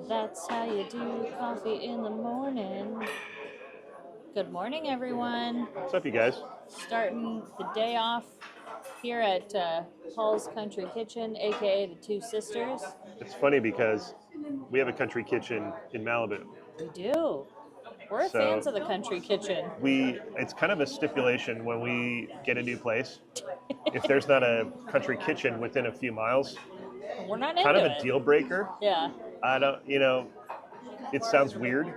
That's how you do coffee in the morning. Good morning, everyone. What's up, you guys? Starting the day off here at Paul's Country Kitchen, aka the Two Sisters. It's funny because we have a country kitchen in Malibu. We do. We're So fans of the Country Kitchen. it's kind of a stipulation when we get a new place. If there's not a country kitchen within a few miles, We're not into kind of it. a deal breaker. Yeah. I don't, it sounds weird,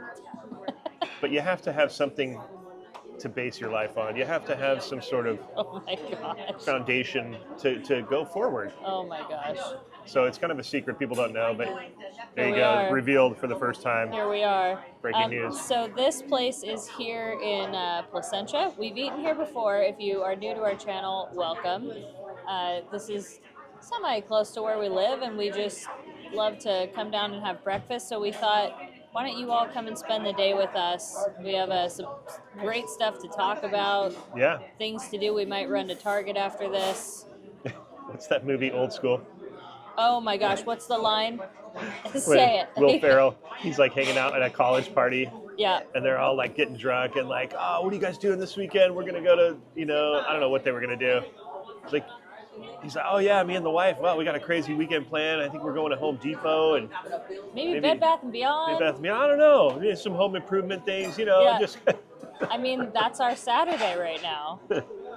but you have to have something to base your life on. You have to have some sort of Oh my gosh. foundation to go forward. Oh my gosh. So it's kind of a secret people don't know, but there Here you we go, are. Revealed for the first time. Here we are. Breaking news. So this place is here in Placentia. We've eaten here before. If you are new to our channel, welcome. This is semi-close to where we live, and we just love to come down and have breakfast. So we thought, why don't you all come and spend the day with us? We have some great stuff to talk about, Yeah. things to do. We might run to Target after this. What's that movie, Old School? Oh my gosh, what's the line? Say it. Will Ferrell, he's like hanging out at a college party, Yeah. and they're all like getting drunk and like, oh, what are you guys doing this weekend? We're gonna go to, I don't know what they were gonna do. It's like, he's like, oh yeah, me and the wife. Well, we got a crazy weekend plan. I think we're going to Home Depot and Maybe Bed Bath & Beyond. I don't know, maybe some home improvement things, Yeah. just. I mean, that's our Saturday right now.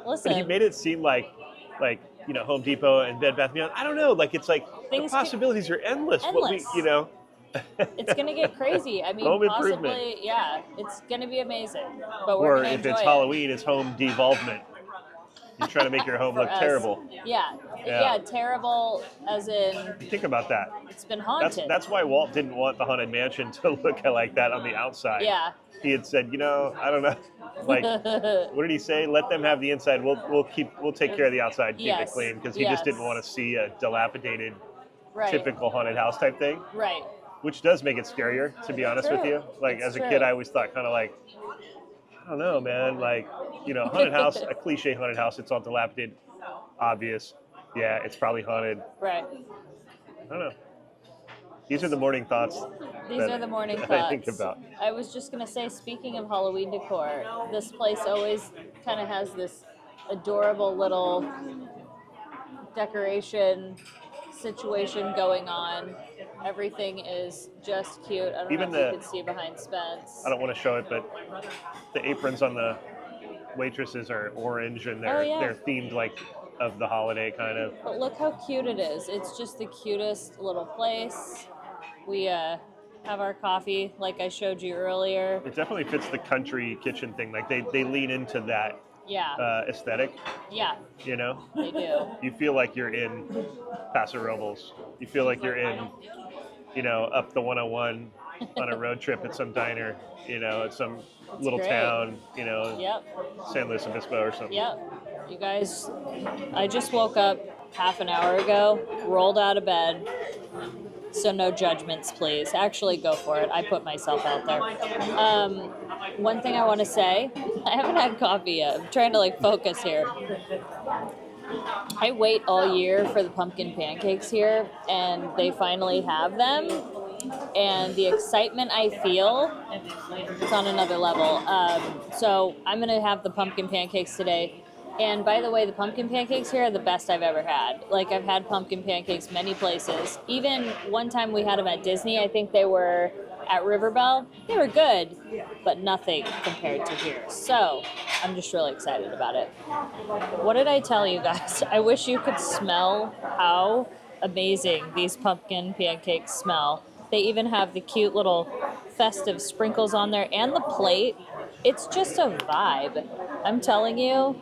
Listen. But he made it seem like Home Depot and Bed Bath & Beyond. I don't know, like it's like the possibilities are endless. Endless. It's gonna get crazy. I mean, home possibly, improvement. Yeah, it's gonna be amazing. But we're Or gonna if enjoy it's it. Halloween, it's home devolvement. You're trying to make your home For look us. terrible. Yeah, terrible as in Think about that. it's been haunted. That's why Walt didn't want the Haunted Mansion to look like that on the outside. Yeah. He had said, I don't know, like, what did he say? Let them have the inside. We'll take care of the outside, keep it clean, because he just didn't want to see a dilapidated, typical haunted house type thing. Right. Which does make it scarier, to be honest with you. Like as a kid, I always thought kind of like, I don't know, man. Like, haunted house, a cliche haunted house. It's all dilapidated, obvious. Yeah, it's probably haunted. Right. I don't know. These are the morning thoughts. These are the morning thoughts. I think about. I was just gonna say, speaking of Halloween decor, this place always kind of has this adorable little decoration situation going on. Everything is just cute. I don't know if you can see behind Spence. I don't want to show it, but the aprons on the waitresses are orange, and they're themed like of the holiday kind of. But look how cute it is. It's just the cutest little place. We have our coffee like I showed you earlier. It definitely fits the country kitchen thing. Like they lean into that aesthetic. Yeah. They do. You feel like you're in Paso Robles. You feel like you're in, up the 101 on a road trip at some diner, at some little town, San Luis Obispo or something. Yep. You guys, I just woke up half an hour ago, rolled out of bed. So no judgments, please. Actually, go for it. I put myself out there. One thing I want to say, I haven't had coffee yet. I'm trying to focus here. I wait all year for the pumpkin pancakes here, and they finally have them. And the excitement I feel, it's on another level. So I'm going to have the pumpkin pancakes today. And by the way, the pumpkin pancakes here are the best I've ever had. Like, I've had pumpkin pancakes many places. Even one time we had them at Disney. I think they were at Riverbell. They were good, but nothing compared to here. So I'm just really excited about it. What did I tell you guys? I wish you could smell how amazing these pumpkin pancakes smell. They even have the cute little festive sprinkles on there, and the plate. It's just a vibe. I'm telling you.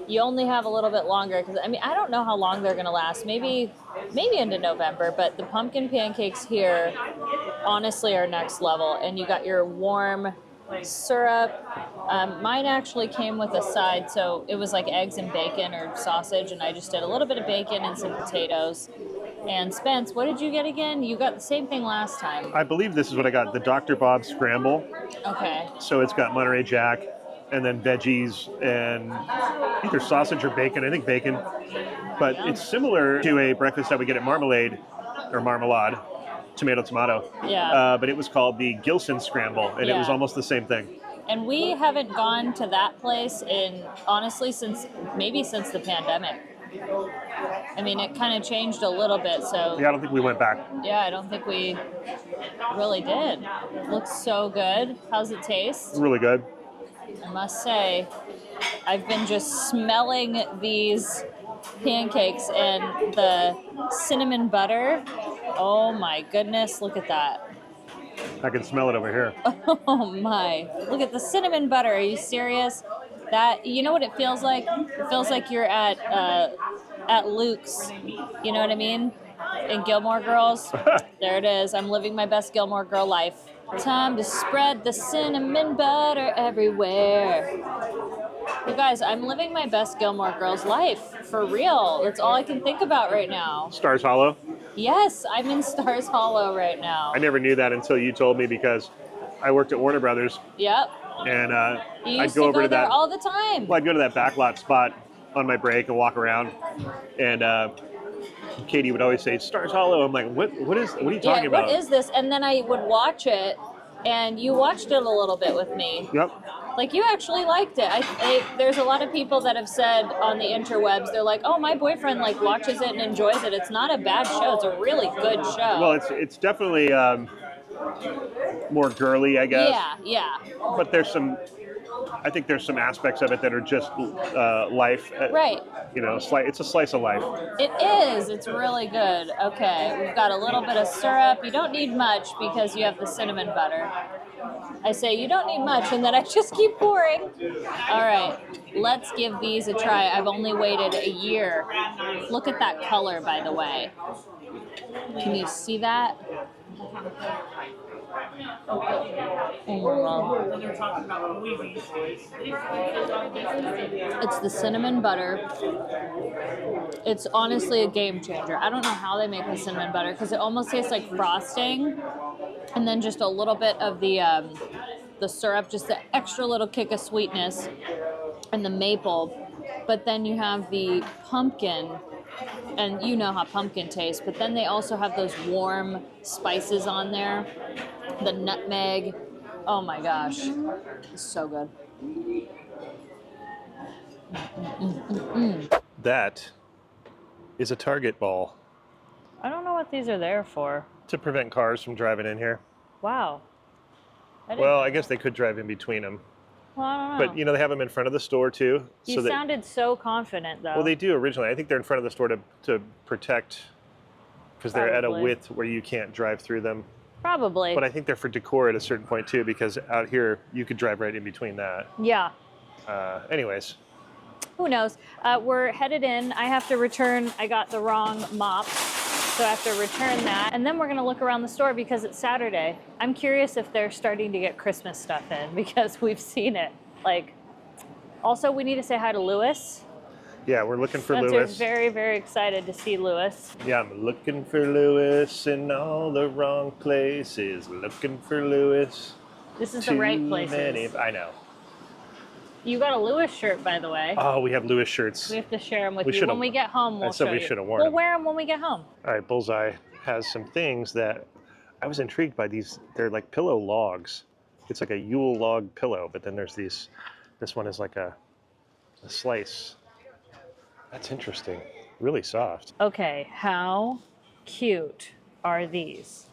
You only have a little bit longer because I don't know how long they're gonna last. Maybe into November. But the pumpkin pancakes here, honestly, are next level. And you got your warm syrup. Mine actually came with a side, so it was like eggs and bacon or sausage, and I just did a little bit of bacon and some potatoes. And Spence, what did you get again? You got the same thing last time. I believe this is what I got, the Dr. Bob's Scramble. Okay. So it's got Monterey Jack, and then veggies and either sausage or bacon. I think bacon. But it's similar to a breakfast that we get at Marmalade. tomato. Yeah. But it was called the Gilson Scramble, and it was Yeah. almost the same thing. And we haven't gone to that place honestly, since the pandemic. I mean, it kind of changed a little bit, so. Yeah, I don't think we went back. Yeah, I don't think we really did. Looks so good. How's it taste? Really good. I must say, I've been just smelling these pancakes and the cinnamon butter. Oh my goodness, look at that. I can smell it over here. Oh my. Look at the cinnamon butter. Are you serious? That, you know what it feels like? It feels like you're at Luke's. You know what I mean? In Gilmore Girls. There it is. I'm living my best Gilmore Girl life. Time to spread the cinnamon butter everywhere. You guys, I'm living my best Gilmore Girls life. For real. That's all I can think about right now. Stars Hollow? Yes, I'm in Stars Hollow right now. I never knew that until you told me, because I worked at Warner Brothers. Yep. And You I'd used go to over go to there that. all the time. Well, I'd go to that backlot spot on my break and walk around. And Katie would always say, Stars Hollow. I'm like, what are you talking about? What is this? And then I would watch it, and you watched it a little bit with me. Yep. Like, you actually liked it. There's a lot of people that have said on the interwebs, they're like, oh, my boyfriend like watches it and enjoys it. It's not a bad show. It's a really good show. Well, it's definitely more girly, I guess. Yeah. But I think there's some aspects of it that are just life. Right. You know, it's a slice of life. It is. It's really good. Okay, we've got a little bit of syrup. You don't need much because you have the cinnamon butter. I say you don't need much, and then I just keep pouring. All right, let's give these a try. I've only waited a year. Look at that color, by the way. Can you see that? It's the cinnamon butter. It's honestly a game changer. I don't know how they make the cinnamon butter, because it almost tastes like frosting, and then just a little bit of the syrup, just the extra little kick of sweetness, and the maple. But then you have the pumpkin, and you know how pumpkin tastes, but then they also have those warm spices on there. The nutmeg. Oh my gosh. It's so good. That is a target ball. I don't know what these are there for. To prevent cars from driving in here. Wow. Well, I guess they could drive in between them. Well, I don't know. But, they have them in front of the store, too. You sounded so confident, though. Well, they do originally. I think they're in front of the store to protect, because they're at a Probably. width where you can't drive through them. Probably. But I think they're for decor at a certain point, too, because out here, you could drive right in between that. Yeah. Anyways. Who knows? We're headed in. I have to return. I got the wrong mop, so I have to return that. And then we're going to look around the store because it's Saturday. I'm curious if they're starting to get Christmas stuff in, because we've seen it. Also, we need to say hi to Lewis. Yeah, we're looking for Spencer's Lewis. very, very excited to see Lewis. Yeah, I'm looking for Lewis in all the wrong places. Looking for Lewis. This is the right places. I know. You got a Lewis shirt, by the way. Oh, we have Lewis shirts. We have to share them with We you. should've- When we get home, we'll I said show we you. should've worn We'll them. wear them when we get home. All right, Bullseye has some things that I was intrigued by. They're like pillow logs. It's like a Yule log pillow, but then there's these. This one is like a slice. That's interesting. Really soft. Okay, how cute are these?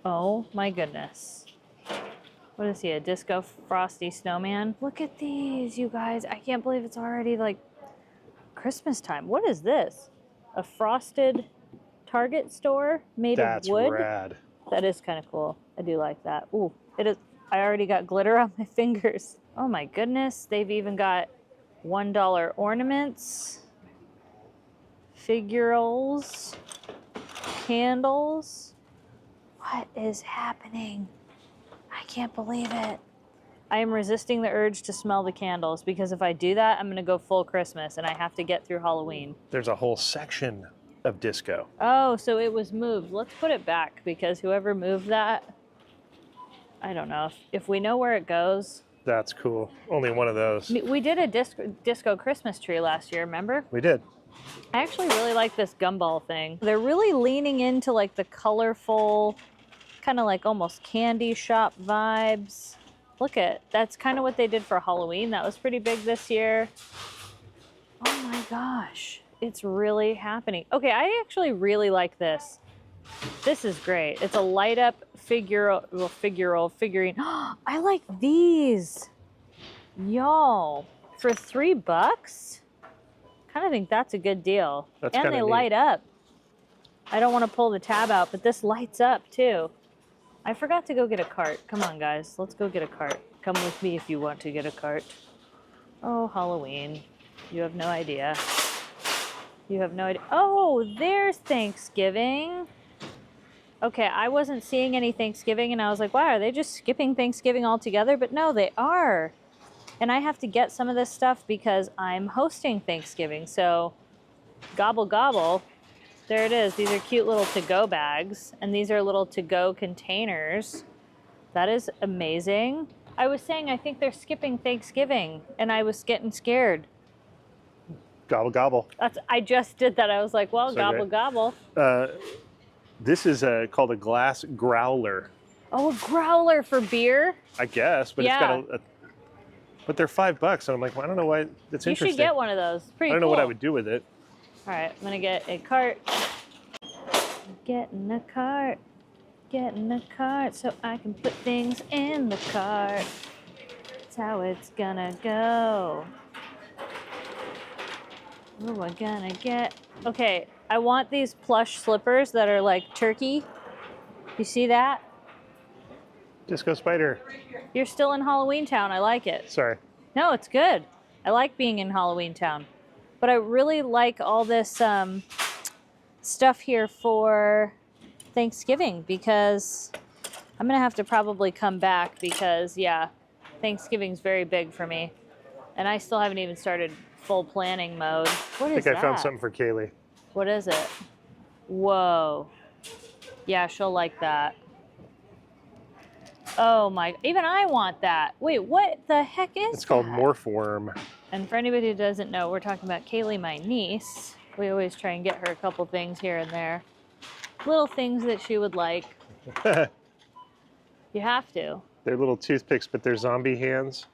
Oh my goodness. What is he, a disco frosty snowman? Look at these, you guys. I can't believe it's already like Christmas time. What is this? A frosted Target store made That's of wood? rad. That is kind of cool. I do like that. Ooh, it is. I already got glitter on my fingers. Oh my goodness. They've even got $1 ornaments, figurals, candles. What is happening? I can't believe it. I am resisting the urge to smell the candles, because if I do that, I'm going to go full Christmas and I have to get through Halloween. There's a whole section of disco. Oh, so it was moved. Let's put it back, because whoever moved that, I don't know. If we know where it goes. That's cool. Only one of those. We did a disco Christmas tree last year, remember? We did. I actually really like this gumball thing. They're really leaning into like the colorful kind of like almost candy shop vibes. Look at, that's kind of what they did for Halloween. That was pretty big this year. Oh my gosh, it's really happening. Okay, I actually really like this. This is great. It's a light up figurine. I like these. Y'all, for $3? Kind of think that's a good deal. That's and they neat. Light up. I don't want to pull the tab out, but this lights up too. I forgot to go get a cart. Come on, guys. Let's go get a cart. Come with me if you want to get a cart. Oh, Halloween. You have no idea. You have no idea. Oh, there's Thanksgiving. Okay, I wasn't seeing any Thanksgiving, and I was like, wow, are they just skipping Thanksgiving altogether? But no, they are. And I have to get some of this stuff because I'm hosting Thanksgiving. So gobble, gobble. There it is. These are cute little to-go bags, and these are little to-go containers. That is amazing. I was saying I think they're skipping Thanksgiving, and I was getting scared. Gobble, gobble. I just did that. I was like, well, So gobble, great. gobble. This is called a glass growler. Oh, a growler for beer? I guess, but Yeah. it's got but they're $5, so I'm like, well, I don't know why. That's You interesting. should get one of those. Pretty I don't know cool. what I would do with it. All right, I'm gonna get a cart. Get in the cart. Get in the cart so I can put things in the cart. That's how it's gonna go. What am I gonna get? Okay, I want these plush slippers that are like turkey. You see that? Disco Spider. You're still in Halloween Town. I like it. Sorry. No, it's good. I like being in Halloween Town. But I really like all this stuff here for Thanksgiving because I'm going to have to probably come back because, yeah, Thanksgiving's very big for me. And I still haven't even started full planning mode. What is I think I found that? something for Kaylee. What is it? Whoa. Yeah, she'll like that. Oh my, even I want that. Wait, what the heck is It's called that? Morph Worm. And for anybody who doesn't know, we're talking about Kaylee, my niece. We always try and get her a couple things here and there. Little things that she would like. You have to. They're little toothpicks, but they're zombie hands.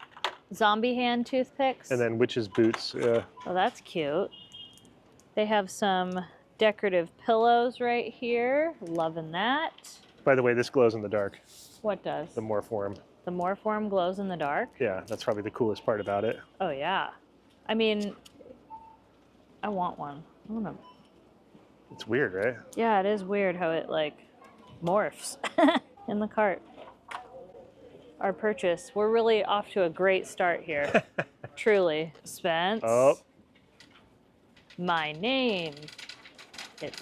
Zombie hand toothpicks. And then witch's boots. Oh, that's cute. They have some decorative pillows right here. Loving that. By the way, this glows in the dark. What does? The Morph Worm. The Morph Worm glows in the dark? Yeah, that's probably the coolest part about it. Oh, yeah. I mean, I want one. I want to... It's weird, right? Yeah, it is weird how it, like, morphs in the cart. Our purchase. We're really off to a great start here. Truly. Spence. Oh. My name.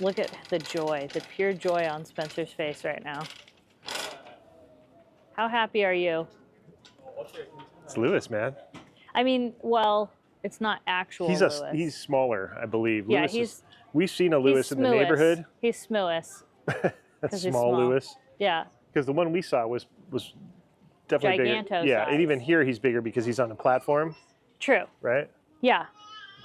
Look at the joy, the pure joy on Spencer's face right now. How happy are you? It's Lewis, man. I mean, well, it's not actual Lewis. He's smaller, I believe. Yeah, Lewis we've seen a Lewis in the neighborhood. He's Smewis. That's small Lewis. Yeah. Because the one we saw was definitely bigger. Giganto Yeah, size. and even here he's bigger because he's on a platform, True. right? Yeah.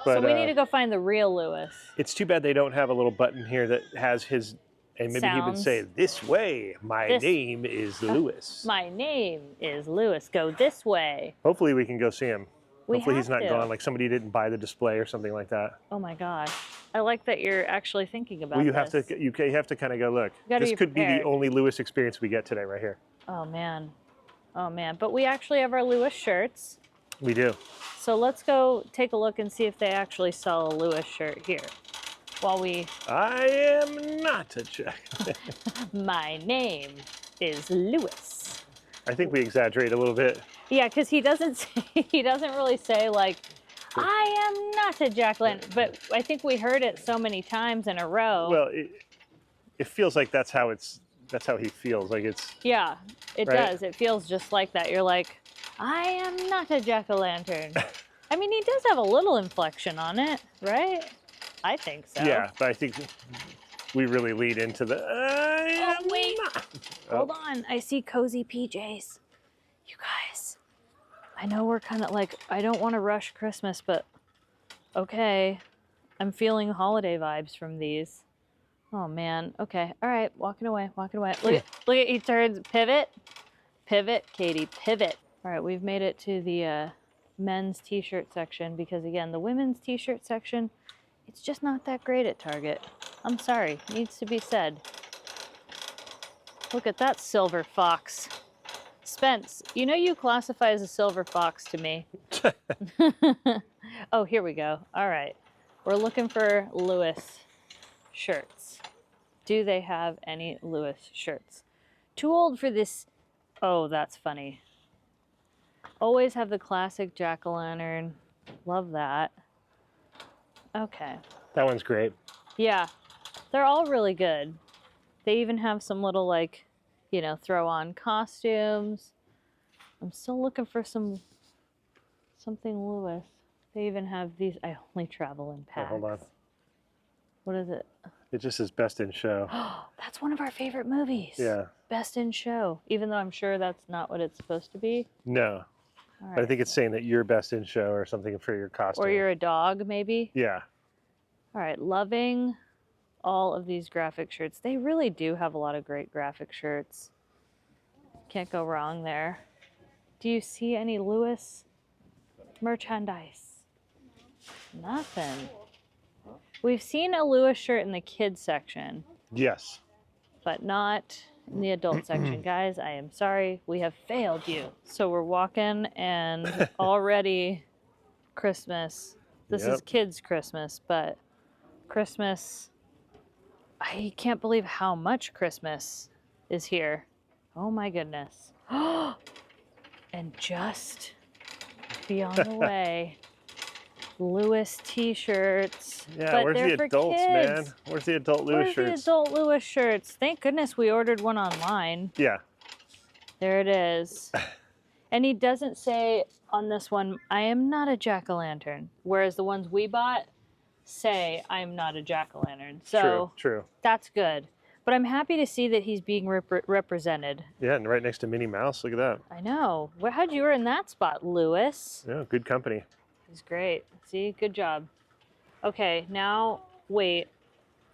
But, so we need to go find the real Lewis. It's too bad they don't have a little button here that has his, and maybe he would Sounds. say, "This way, my name is Lewis." My name is Lewis. Go this way. Hopefully we can go see him. Hopefully he's have not to. gone, like somebody didn't buy the display or something like that. Oh my God. I like that you're actually thinking about Well, you this. have to kind of go look. gotta This be could be the prepared. only Lewis experience we get today, right here. Oh man. Oh man. But we actually have our Lewis shirts. We do. So let's go take a look and see if they actually sell a Lewis shirt here. While we... I am not a Jack. My name is Lewis. I think we exaggerate a little bit. Yeah, because he doesn't say, he doesn't really say like, I am not a jack-o'-lantern. But I think we heard it so many times in a row. Well, it feels like that's how he feels. Like it's. Yeah, it Right? does. It feels just like that. You're like, I am not a jack-o'-lantern. I mean, he does have a little inflection on it, right? I think so. Yeah, but I think we really lead into the. Oh, wait. Not. Hold on. I see cozy PJs. You guys, I know we're kind of like, I don't want to rush Christmas, but okay. I'm feeling holiday vibes from these. Oh man. Okay. All right. Walking away. Walking away. Look at he turns. Pivot. Pivot, Katie. Pivot. All right. We've made it to the men's t-shirt section because again, the women's t-shirt section, it's just not that great at Target. I'm sorry. Needs to be said. Look at that silver fox. Spence, you know you classify as a silver fox to me. Oh, here we go. All right. We're looking for Lewis shirts. Do they have any Lewis shirts? Too old for this. Oh, that's funny. Always have the classic jack-o'-lantern. Love that. Okay. That one's great. Yeah. They're all really good. They even have some little, like, you know, throw on costumes. I'm still looking for something Lewis. They even have these. I only travel in packs. Oh, hold on. What is it? It just says Best in Show. That's one of our favorite movies. Yeah. Best in Show. Even though I'm sure that's not what it's supposed to be. No. All right. But I think it's saying that you're Best in Show or something for your costume. Or you're a dog, maybe. Yeah. All right. Loving all of these graphic shirts. They really do have a lot of great graphic shirts. Can't go wrong there. Do you see any Lewis merchandise? Nothing. We've seen a Lewis shirt in the kids section. Yes. But not in the adult section. Guys, I am sorry. We have failed you. So we're walking and already Christmas. This is kids' Christmas, but Christmas, I can't believe how much Christmas is here. Oh my goodness. And just beyond the way, Lewis t-shirts. Yeah, but where's they're the adults, for man? kids. Where's the adult Lewis shirts? Where's the adult Lewis shirts? Thank goodness we ordered one online. Yeah. There it is. And he doesn't say on this one, I am not a jack-o'-lantern. Whereas the ones we bought say, I'm not a jack-o'-lantern. So True. that's good. But I'm happy to see that he's being represented. Yeah, and right next to Minnie Mouse. Look at that. I know. How'd you were in that spot, Lewis? Yeah, good company. He's great. See, good job. Okay, now, wait.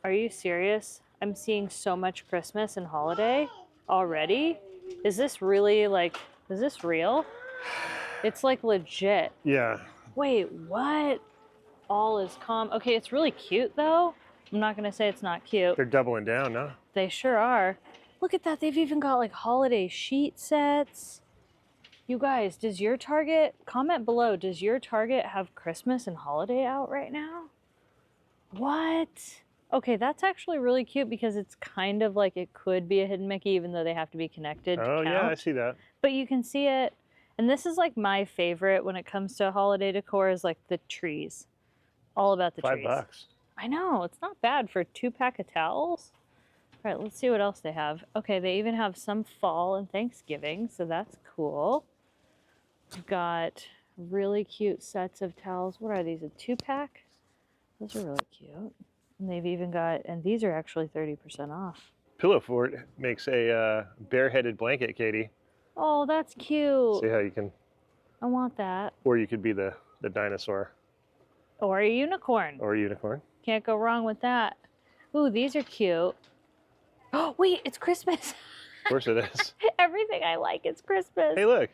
Are you serious? I'm seeing so much Christmas and holiday already. Is this really like, is this real? It's like legit. Yeah. Wait, what? All is calm. Okay, it's really cute though. I'm not gonna say it's not cute. They're doubling down, no? They sure are. Look at that. They've even got like holiday sheet sets. You guys, does your Target, comment below, does your Target have Christmas and holiday out right now? What? Okay, that's actually really cute because it's kind of like it could be a hidden Mickey even though they have to be connected to count. Yeah, I see that. But you can see it. And this is like my favorite when it comes to holiday decor is like the trees. All about the trees. $5. I know, it's not bad for a 2-pack of towels. All right, let's see what else they have. Okay, they even have some fall and Thanksgiving, so that's cool. We've got really cute sets of towels. What are these, a 2-pack? Those are really cute. And they've even got, and these are actually 30% off. Pillow Fort makes a bare-headed blanket, Katie. Oh, that's cute. See how you can... I want that. Or you could be the dinosaur. Or a unicorn. Or a unicorn. Can't go wrong with that. Ooh, these are cute. Oh, wait, it's Christmas. Of course it is. Everything I like is Christmas. Hey, look.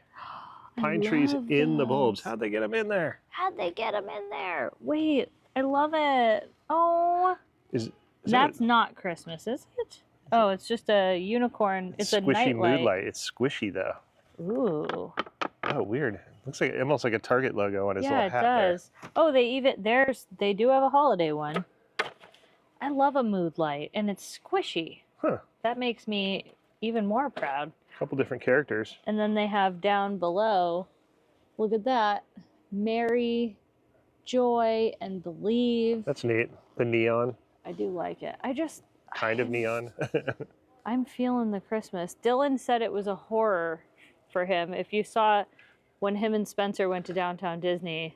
Pine trees in the those. bulbs. How'd they get them in there? How'd they get them in there? Wait, I love it. Oh. That's not Christmas, is it? Oh, it's just a unicorn. It's a squishy nightlight. mood light. It's squishy, though. Ooh. Oh, weird. Looks like almost like a Target logo on his Yeah, little it hat does. Oh, they do have a holiday one. I love a mood light, and it's squishy. Huh. That makes me even more proud. A couple different characters. And then they have down below, look at that, Merry, Joy, and Believe. That's neat. The neon. I do like it. Kind of neon. I'm feeling the Christmas. Dylan said it was a horror for him. If you saw when him and Spencer went to Downtown Disney,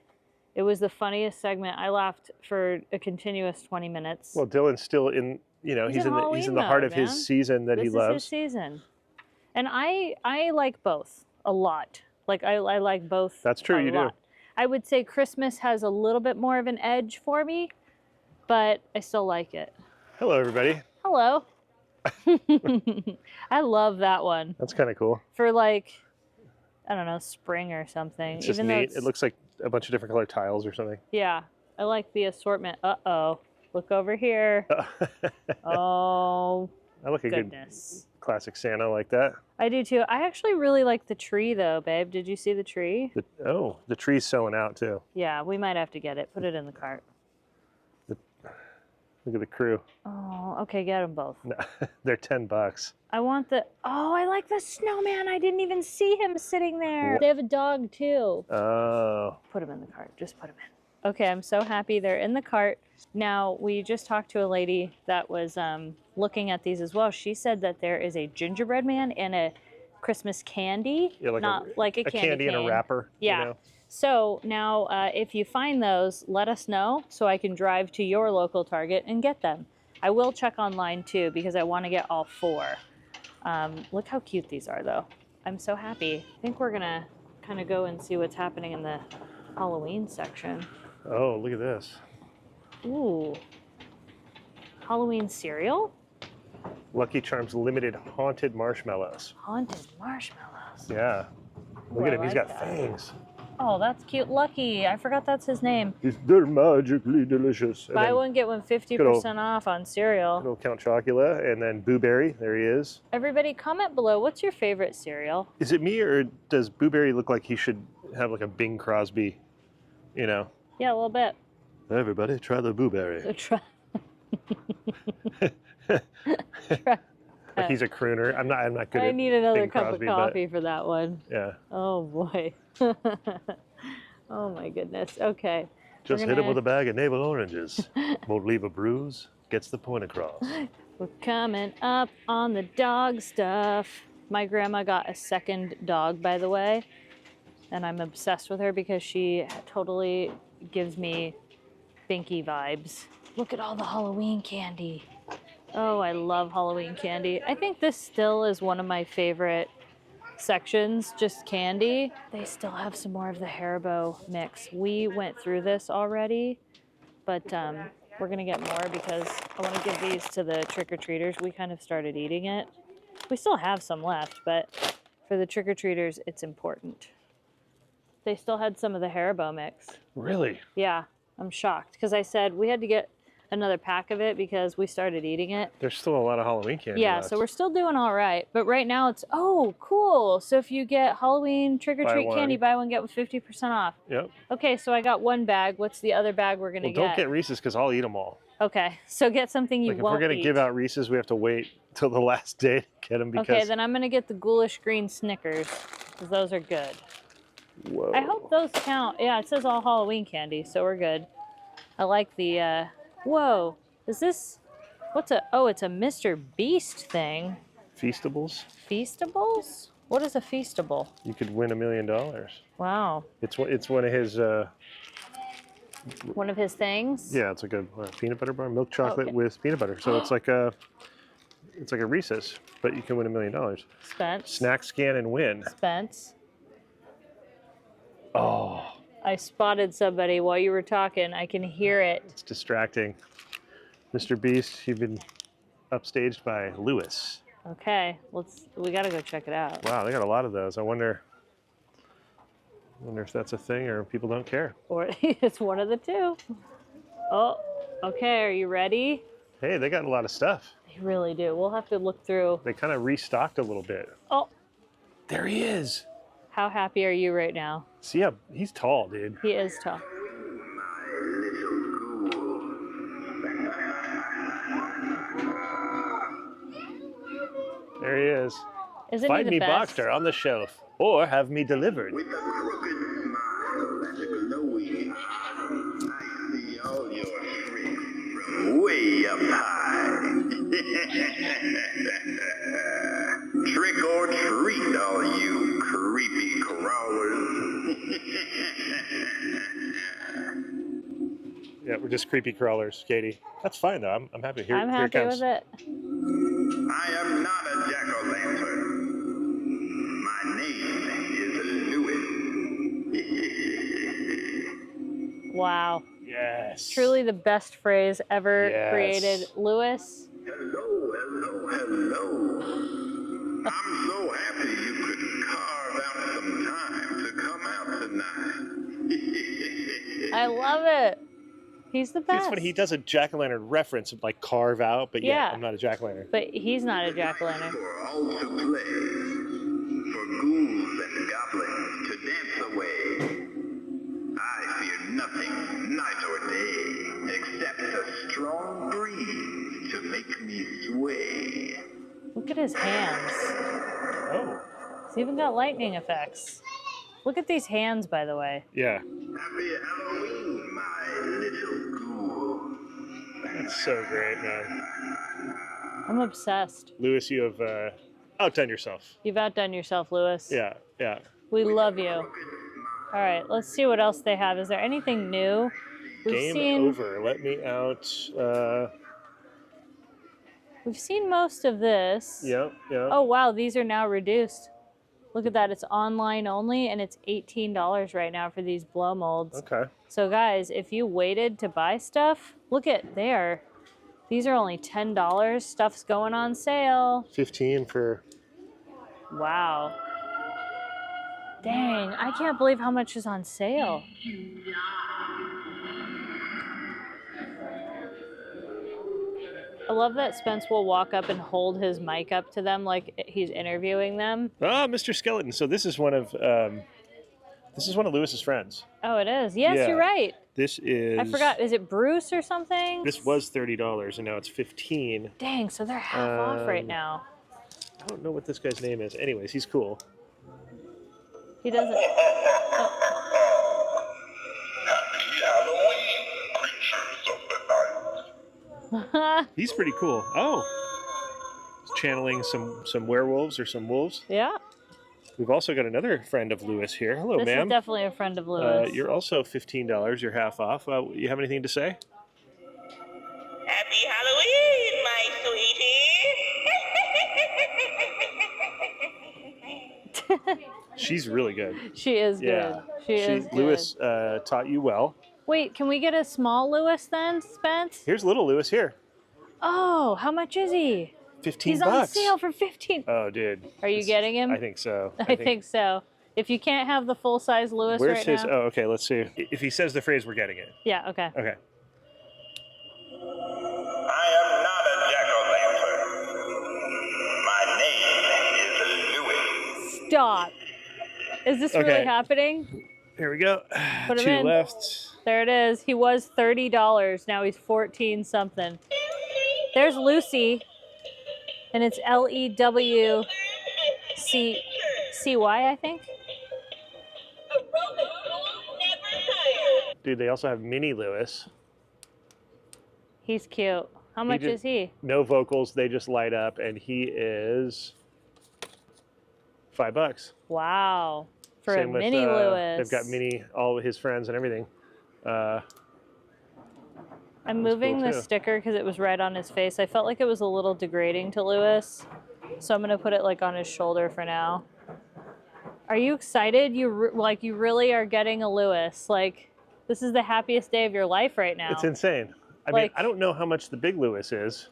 it was the funniest segment. I laughed for a continuous 20 minutes. Well, Dylan's still in, he's in the heart of his season that he loves. This is his season. And I like both a lot. Like I like both. That's true, you do. I would say Christmas has a little bit more of an edge for me, but I still like it. Hello, everybody. Hello. I love that one. That's kind of cool. For like, I don't know, spring or something. It's just neat. It looks like a bunch of different colored tiles or something. Yeah, I like the assortment. Uh-oh. Look over here. Oh, I like a goodness. Good classic Santa like that. I do too. I actually really like the tree though, babe. Did you see the tree? The tree's sewing out too. Yeah, we might have to get it. Put it in the cart. Look at the crew. Oh, okay, get them both. No, they're $10. I want I like the snowman. I didn't even see him sitting there. They have a dog too. Oh. Put him in the cart. Just put him in. Okay, I'm so happy they're in the cart. Now, we just talked to a lady that was looking at these as well. She said that there is a gingerbread man and a Christmas candy. Yeah, not like a candy in a wrapper. Yeah. You know? So now, if you find those, let us know so I can drive to your local Target and get them. I will check online too because I want to get all 4. Look how cute these are though. I'm so happy. I think we're gonna kind of go and see what's happening in the Halloween section. Oh, look at this. Ooh. Halloween cereal? Lucky Charms limited haunted marshmallows. Haunted marshmallows. Yeah. Look Ooh, at him. He's like got that. fangs. Oh, that's cute. Lucky. I forgot that's his name. They're magically delicious. And Buy one, get one 50% off on cereal. Little Count Chocula, and then Boo Berry. There he is. Everybody comment below. What's your favorite cereal? Is it me, or does Boo Berry look like he should have like a Bing Crosby, you know? Yeah, a little bit. Everybody try the Boo Berry. Try. Like he's a crooner. I'm not good at I need another Bing cup Crosby, of coffee for that one. Yeah. Oh boy. Oh my goodness. Okay. Just hit him with a bag of navel oranges. Won't leave a bruise. Gets the point across. We're coming up on the dog stuff. My grandma got a second dog, by the way, and I'm obsessed with her because she totally gives me Binky vibes. Look at all the Halloween candy. Oh, I love Halloween candy. I think this still is one of my favorite sections, just candy. They still have some more of the Haribo mix. We went through this already, but we're gonna get more because I want to give these to the trick-or-treaters. We kind of started eating it. We still have some left, but for the trick-or-treaters, it's important. They still had some of the Haribo mix. Really? Yeah, I'm shocked because I said we had to get another pack of it because we started eating it. There's still a lot of Halloween candy Yeah, left. so we're still doing all right. But right now it's, oh, cool. So if you get Halloween trick-or-treat candy, buy one, get 50% off. Yep. Okay, so I got one bag. What's the other bag we're going to get? Don't get Reese's because I'll eat them all. Okay, so get something you Like won't if we're going eat. to give out Reese's, we have to wait till the last day to get them because... Okay, then I'm going to get the ghoulish green Snickers because those are good. Whoa. I hope those count. Yeah, it says all Halloween candy, so we're good. I like the, whoa. Is this, it's a Mr. Beast thing. Feastables? Feastables? What is a Feastable? You could win $1 million. Wow. It's one of his... One of his things? Yeah, it's like a peanut butter bar, milk chocolate Okay. with peanut butter. So it's like a Reese's, but you can win $1 million. Spence. Snack, scan, and win. Spence. Oh, I spotted somebody while you were talking. I can hear it. it's distracting. Mr. Beast, you've been upstaged by Lewis. Okay, we gotta go check it out. Wow, they got a lot of those. I wonder if that's a thing or people don't care. Or it's one of the two. Oh, okay, are you ready? Hey, they got a lot of stuff. They really do. We'll have to look through. They kind of restocked a little bit. Oh, There he is. how happy are you right now? See, yeah, he's tall, dude. He is tall. There he is. Isn't Find he the me best? Boxster on the shelf or have me delivered. With a crooked smile and a glowing eye, I see all your tricks from way up high. Trick or treat, all you creepy crawlers. Yeah, we're just creepy crawlers, Katie. That's fine though. I'm happy. Here, I'm here it happy comes. with it. I am not a jack-o'-lantern. My name is Louis. Wow. Yes. Truly the best phrase ever Yes. created. Lewis, Hello, hello, hello. I'm so happy you could carve out some time to come out tonight. I love it. He's the best. It's funny, he does a jack-o'-lantern reference of like carve out, but yeah, I'm not a jack-o'-lantern. But he's not a jack-o'-lantern. For all to play, for ghouls and goblins to dance away. I fear nothing, night or day, except a strong breeze to make me sway. Look at his hands. Oh. He's even got lightning effects. Look at these hands, by the way. Yeah. Happy Halloween, my little ghoul. That's so great, man. I'm obsessed. Lewis, you have outdone yourself. You've outdone yourself, Lewis. Yeah, yeah. We love you. All right, let's see what else they have. Is there anything new? Game over. Let me out. We've seen most of this. Yep, yep. Oh, wow, these are now reduced. Look at that. It's online only, and it's $18 right now for these blow molds. Okay. So, guys, if you waited to buy stuff, look at there. These are only $10. Stuff's going on sale. 15 for... Wow. Dang, I can't believe how much is on sale. I love that Spence will walk up and hold his mic up to them like he's interviewing them. Ah, Mr. Skeleton. So this is one of Lewis's friends. Oh, it is. Yes, Yeah. you're right. This is... I forgot. Is it Bruce or something? This was $30 and now it's 15. Dang, so they're half off right now. I don't know what this guy's name is. Anyways, he's cool. He doesn't. He's pretty cool. Oh, he's channeling some werewolves or some wolves. Yeah. We've also got another friend of Lewis here. Hello, This ma'am. is definitely a friend of Lewis. You're also $15. You're half off. You have anything to say? Happy Halloween, my sweetie. She's really good. She is Yeah. good. She is good. Lewis taught you well. Wait, can we get a small Lewis then, Spence? Here's little Lewis here. Oh, how much is he? 15 He's bucks. on sale for 15. Oh, dude. Are you getting him? I think so. I think so. If you can't have the full-size Lewis Where's right his? now. Oh, okay. Let's see. If he says the phrase, we're getting it. Yeah, okay. Okay. I am not a jack-o'-lantern. My name is Louis. Stop. Is this Okay. really happening? Here we go. Put him 2 in. left. There it is. He was $30. Now he's 14 something. There's Lucy. And it's LEWCY, I think. Dude, they also have Mini Lewis. He's cute. How much is he? No vocals. They just light up, and he is $5. Wow. For Same a with, mini Lewis. They've got Mini, all of his friends and everything. I'm That's moving cool, the too. sticker because it was right on his face. I felt like it was a little degrading to Lewis. So I'm going to put it like on his shoulder for now. Are you excited? You really are getting a Lewis. Like, this is the happiest day of your life right now. It's insane. I mean, I don't know how much the big Lewis is.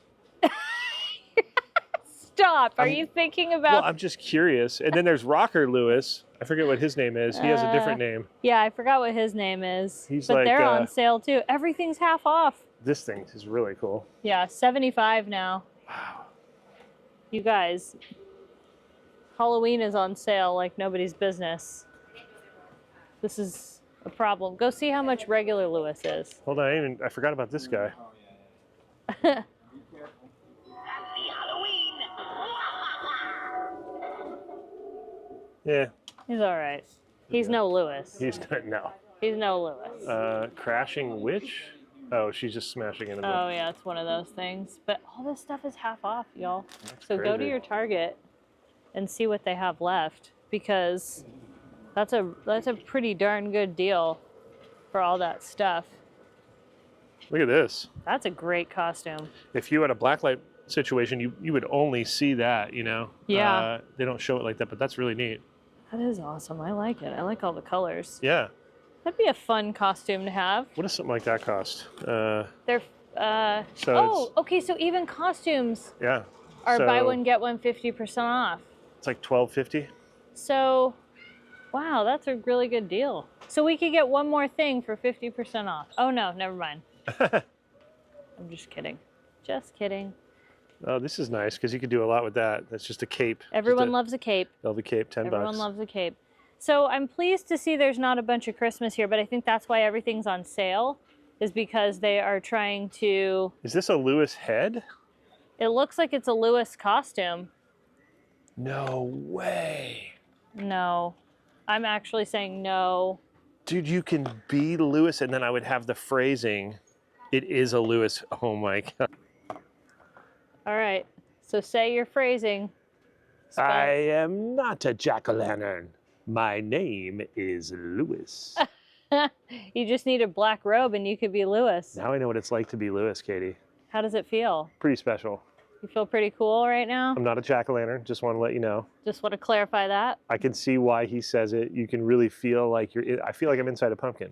Stop. Are you thinking about... Well, I'm just curious. And then there's Rocker Lewis. I forget what his name is. He has a different name. Yeah, I forgot what his name is. He's but like, they're on sale too. Everything's half off. This thing is really cool. Yeah, 75 now. Wow. You guys, Halloween is on sale like nobody's business. This is a problem. Go see how much regular Lewis is. Hold on, I forgot about this guy. Yeah. He's all right. He's no Lewis. He's no. He's no Lewis. Crashing Witch? Oh, she's just smashing into Oh yeah, it's one of those things. But all this stuff is half off, y'all. So go to crazy. your Target and see what they have left, because that's a pretty darn good deal for all that stuff. Look at this. That's a great costume. If you had a blacklight situation, you would only see that, you know? Yeah. They don't show it like that, but that's really neat. That is awesome. I like it. I like all the colors. Yeah. That'd be a fun costume to have. What does something like that cost? They're So okay. So even costumes yeah. are So buy one get one 50% off. It's like $12.50. So, wow, that's a really good deal. So we could get one more thing for 50% off. Oh no, never mind. I'm just kidding. Just kidding. Oh, this is nice because you could do a lot with that. That's just a cape. Everyone loves a cape. Velvet cape, $10. Everyone loves a cape. So I'm pleased to see there's not a bunch of Christmas here, but I think that's why everything's on sale, is because they are trying to... Is this a Lewis head? It looks like it's a Lewis costume. No way. No. I'm actually saying no. Dude, you can be Lewis, and then I would have the phrasing, it is a Lewis. Oh my God. All right. So say your phrasing. I am not a jack-o'-lantern. My name is Lewis. You just need a black robe and you could be Lewis. Now I know what it's like to be Lewis, Katie. How does it feel? Pretty special. You feel pretty cool right now? I'm not a jack-o'-lantern, just want to let you know. Just want to clarify that. I can see why he says it. You can really feel like I feel like I'm inside a pumpkin.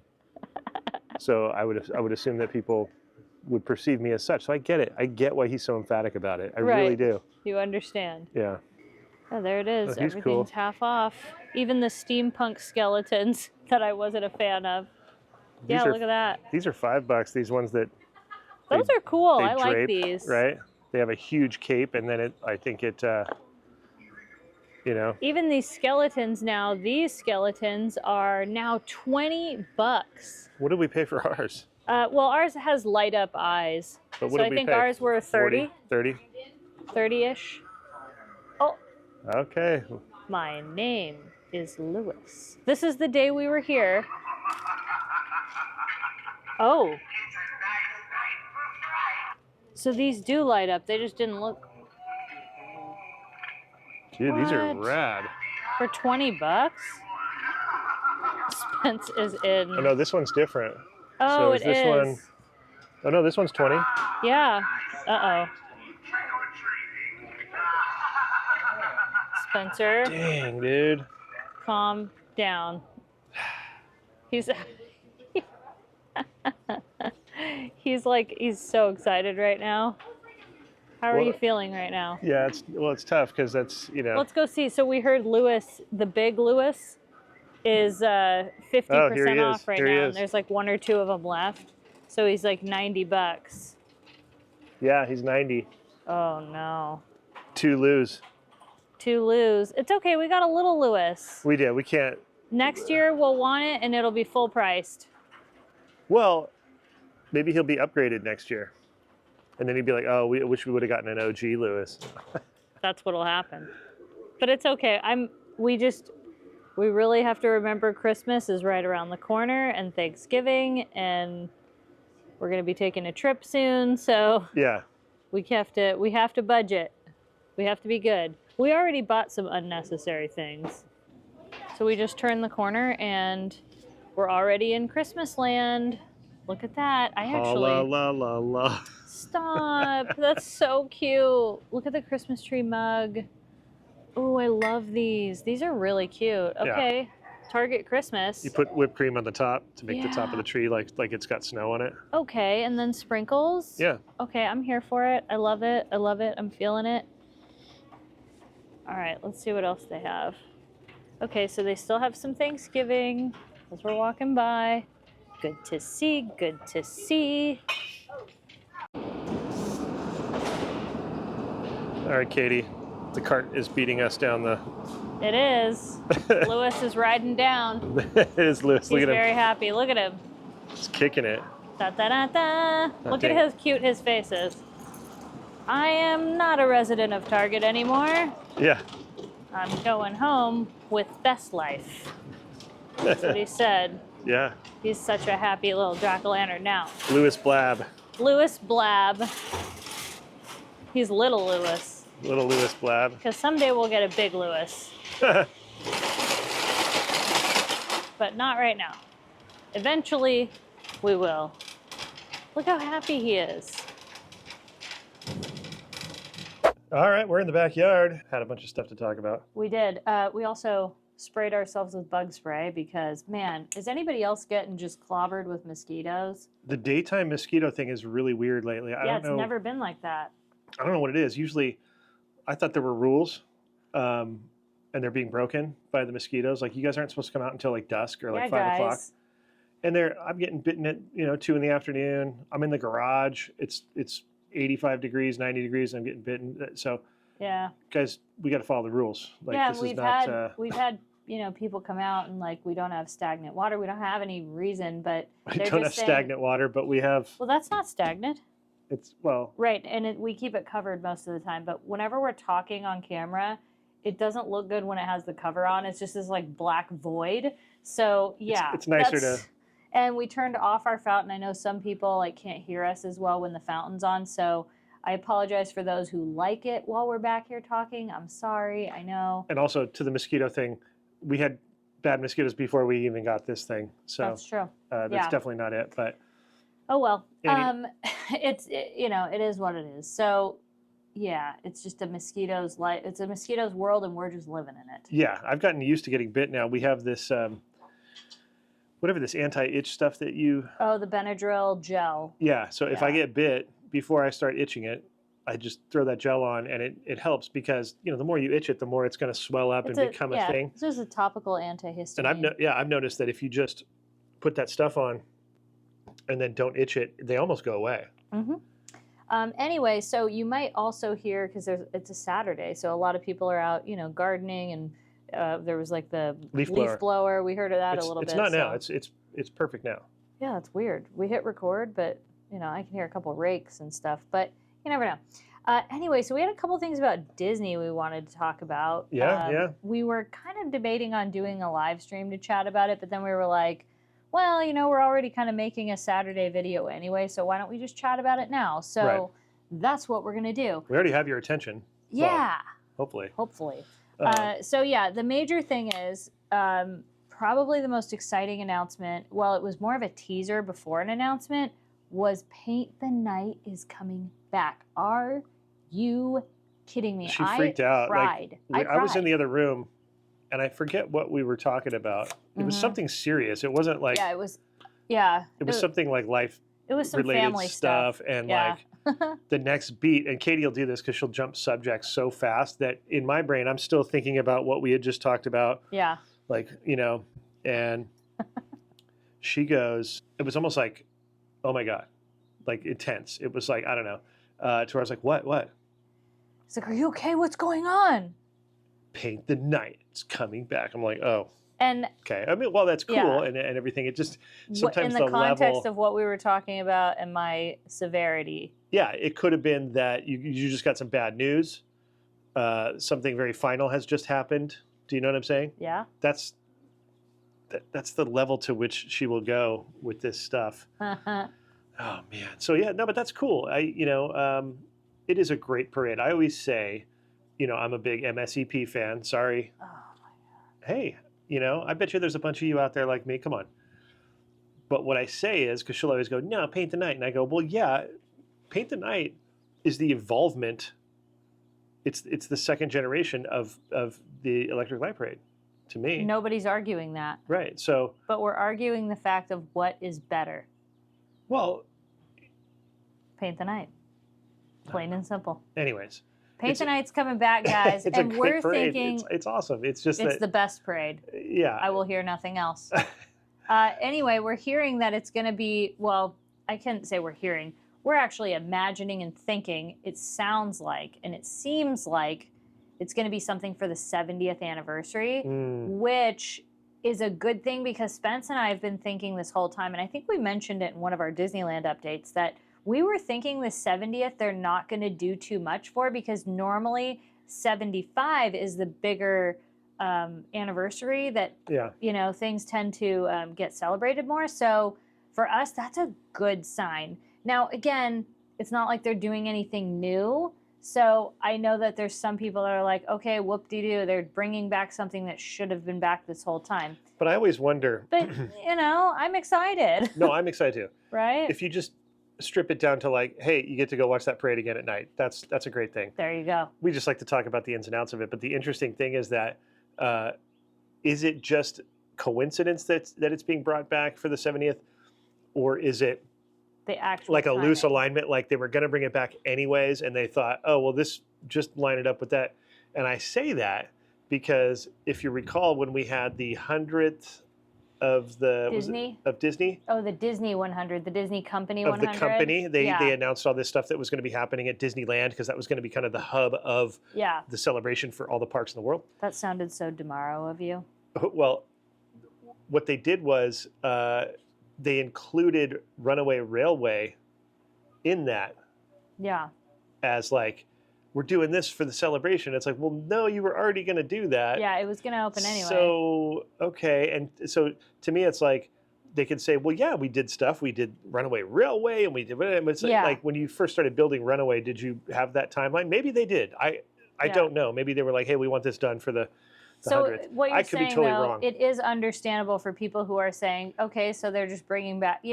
So I would assume that people would perceive me as such. So I get it. I get why he's so emphatic about it. I really do. You understand. Yeah. Oh, there it is. Oh, he's Everything's cool. half off. Even the steampunk skeletons that I wasn't a fan of. Yeah, look at that. These are $5. These ones that those are cool. I like drape, these. Right? They have a huge cape, and then I think it, you know. Even these skeletons now, these skeletons are now $20. What did we pay for ours? Well, ours has light up eyes. But what so did I we think pay? ours were 30. 30? 30-ish. Oh, Okay. my name is Lewis. This is the day we were here. Oh. So these do light up. They just didn't look. Dude, these are What? rad. For $20? Spence is in. Oh, no, this one's different. Oh, so it this is. one. Oh, no, this one's 20. Yeah. Uh-oh. Spencer, Dang, dude. calm down. He's he's so excited right now. How are you feeling right now? Yeah, it's tough because that's, you know. Let's go see. So we heard Lewis, the big Lewis, is 50% off right now, and there's like one or two of them left. So he's like $90. Yeah, he's 90. Oh no. 2 lose. 2 lose. It's okay. We got a little Lewis. We did. We can't. Next year we'll want it, and it'll be full priced. Well, maybe he'll be upgraded next year. And then he'd be like, oh, we wish we would have gotten an OG Lewis. That's what'll happen. But it's okay. We really have to remember Christmas is right around the corner, and Thanksgiving, and we're gonna be taking a trip soon, so Yeah. we have to budget. We have to be good. We already bought some unnecessary things. So we just turned the corner and we're already in Christmas land. Look at that. I actually La la la la. Stop. That's so cute. Look at the Christmas tree mug. Oh, I love these. These are really cute. Okay. Yeah. Target Christmas. You put whipped cream on the top to make the top Yeah. of the tree like it's got snow on it. Okay, and then sprinkles. Yeah. Okay, I'm here for it. I love it. I love it. I'm feeling it. All right, let's see what else they have. Okay, so they still have some Thanksgiving as we're walking by. Good to see. Good to see. All right, Katie. The cart is beating us down the... It is. Lewis is riding down. It is Lewis. Look He's at him. very happy. Look at him. He's kicking it. Da, da, da, da. Look at dang. how cute his face is. I am not a resident of Target anymore. Yeah. I'm going home with Best Life. That's what he said. Yeah. He's such a happy little jack-o'-lantern now. Lewis Blab. Lewis Blab. He's little Lewis. Little Lewis Blab. Because someday we'll get a big Lewis. But not right now. Eventually, we will. Look how happy he is. All right, we're in the backyard. Had a bunch of stuff to talk about. We did. We also sprayed ourselves with bug spray because, man, is anybody else getting just clobbered with mosquitoes? The daytime mosquito thing is really weird lately. I don't know. It's never been like that. I don't know what it is. Usually, I thought there were rules, and they're being broken by the mosquitoes. Like, you guys aren't supposed to come out until like dusk or like 5 o'clock. And I'm getting bitten at 2 in the afternoon. I'm in the garage. It's 85 degrees, 90 degrees, and I'm getting bitten. So yeah, guys, we got to follow the rules. Like, yeah, this we've is not, we've had people come out and like, we don't have stagnant water. We don't have any reason, but we don't have stagnant water, but we have. Well, that's not stagnant. It's right, and we keep it covered most of the time. But whenever we're talking on camera, it doesn't look good when it has the cover on. It's just this like black void. So yeah, it's nicer to. And we turned off our fountain. I know some people like can't hear us as well when the fountain's on. So I apologize for those who like it while we're back here talking. I'm sorry. I know. And also to the mosquito thing, we had bad mosquitoes before we even got this thing. So that's true. That's definitely not it. But oh well. It is what it is. So yeah, it's just a mosquito's life. It's a mosquito's world, and we're just living in it. Yeah, I've gotten used to getting bit now. We have this. Whatever this anti-itch stuff that you... Oh, the Benadryl gel. Yeah, so if I get bit, before I start itching it, I just throw that gel on, and it helps because, the more you itch it, the more it's going to swell up and become a thing. This is a topical antihistamine. And I've noticed that if you just put that stuff on and then don't itch it, they almost go away. Mm-hmm. Anyway, so you might also hear, because it's a Saturday, so a lot of people are out, gardening and... there was like the leaf blower. We heard of that a little bit. It's not now. It's perfect now. Yeah, it's weird. We hit record, but I can hear a couple rakes and stuff, but you never know. Anyway, so we had a couple things about Disney we wanted to talk about. Yeah. We were kind of debating on doing a live stream to chat about it, but then we were like, well, we're already kind of making a Saturday video anyway, so why don't we just chat about it now? So that's what we're gonna do. We already have your attention. Yeah. Well, hopefully. So yeah, the major thing is probably the most exciting announcement. Well, it was more of a teaser before an announcement. Was Paint the Night is coming back. Are you kidding me? She freaked out. Cried. I was in the other room, and I forget what we were talking about. It was something serious. It wasn't like it was. Yeah, it was something like life. It was some related family stuff and like. The next beat, and Katie will do this because she'll jump subjects so fast that in my brain I'm still thinking about what we had just talked about. Yeah. Like, and she goes, it was almost like, oh my God, like intense. It was like, I don't know. To where I was like, what? It's like, are you okay? What's going on? Paint the Night. It's coming back. I'm like, oh. And okay, I mean, well, that's cool and everything. It just sometimes in the context level, of what we were talking about and my severity. Yeah, it could have been that you just got some bad news. Something very final has just happened. Do you know what I'm saying? Yeah. That's the level to which she will go with this stuff. Oh man. So yeah, no, but that's cool. It is a great parade. I always say, I'm a big MSEP fan. Sorry. Oh my God. Hey. I bet you there's a bunch of you out there like me. Come on. But what I say is, because she'll always go, no, Paint the Night. And I go, well, yeah, Paint the Night is the evolvement. It's the second generation of the Electric Light Parade, to me. Nobody's arguing that. Right. So. But we're arguing the fact of what is better. Well. Paint the Night. Plain and simple. Anyways. Paint the Night's coming back, guys, and we're thinking it's awesome. It's just the best parade. Yeah, I will hear nothing else. Anyway, we're hearing that it's going to be. Well, I can't say we're hearing. We're actually imagining and thinking. It sounds like, and it seems like, it's going to be something for the 70th anniversary, which is a good thing because Spence and I have been thinking this whole time, and I think we mentioned it in one of our Disneyland updates that. We were thinking the 70th they're not going to do too much for because normally 75 is the bigger anniversary that things tend to get celebrated more. So for us, that's a good sign. Now, again, it's not like they're doing anything new. So I know that there's some people that are like, okay, whoop-de-doo, they're bringing back something that should have been back this whole time. But I always wonder. But, I'm excited. No, I'm excited too. Right? If you just strip it down to like, hey, you get to go watch that parade again at night. That's a great thing. There you go. We just like to talk about the ins and outs of it. But the interesting thing is that is it just coincidence that it's being brought back for the 70th, or is it The actual like a loose timing. alignment, like they were going to bring it back anyways, and they thought, oh well, this just line it up with that. And I say that because if you recall, when we had the 100th of the Disney? of Disney. Oh, the Disney 100, the Disney Company Of 100. the company, they Yeah. announced all this stuff that was going to be happening at Disneyland because that was going to be kind of the hub of Yeah, the celebration for all the parks in the world. that sounded so Demaro of you. Well, what they did was they included Runaway Railway in that Yeah. as like, we're doing this for the celebration. It's like, well, no, you were already going to do that. Yeah, it was going to open anyway. So, okay. And so to me, it's like, they could say, well, yeah, we did stuff. We did Runaway Railway and we did, but it's Yeah. like when you first started building Runaway, did you have that timeline? Maybe they did. I Yeah. don't know. Maybe they were like, hey, we want this done for the So 100th. what you're I could be saying, totally though, wrong. it is understandable for people who are saying, okay, so they're just bringing back,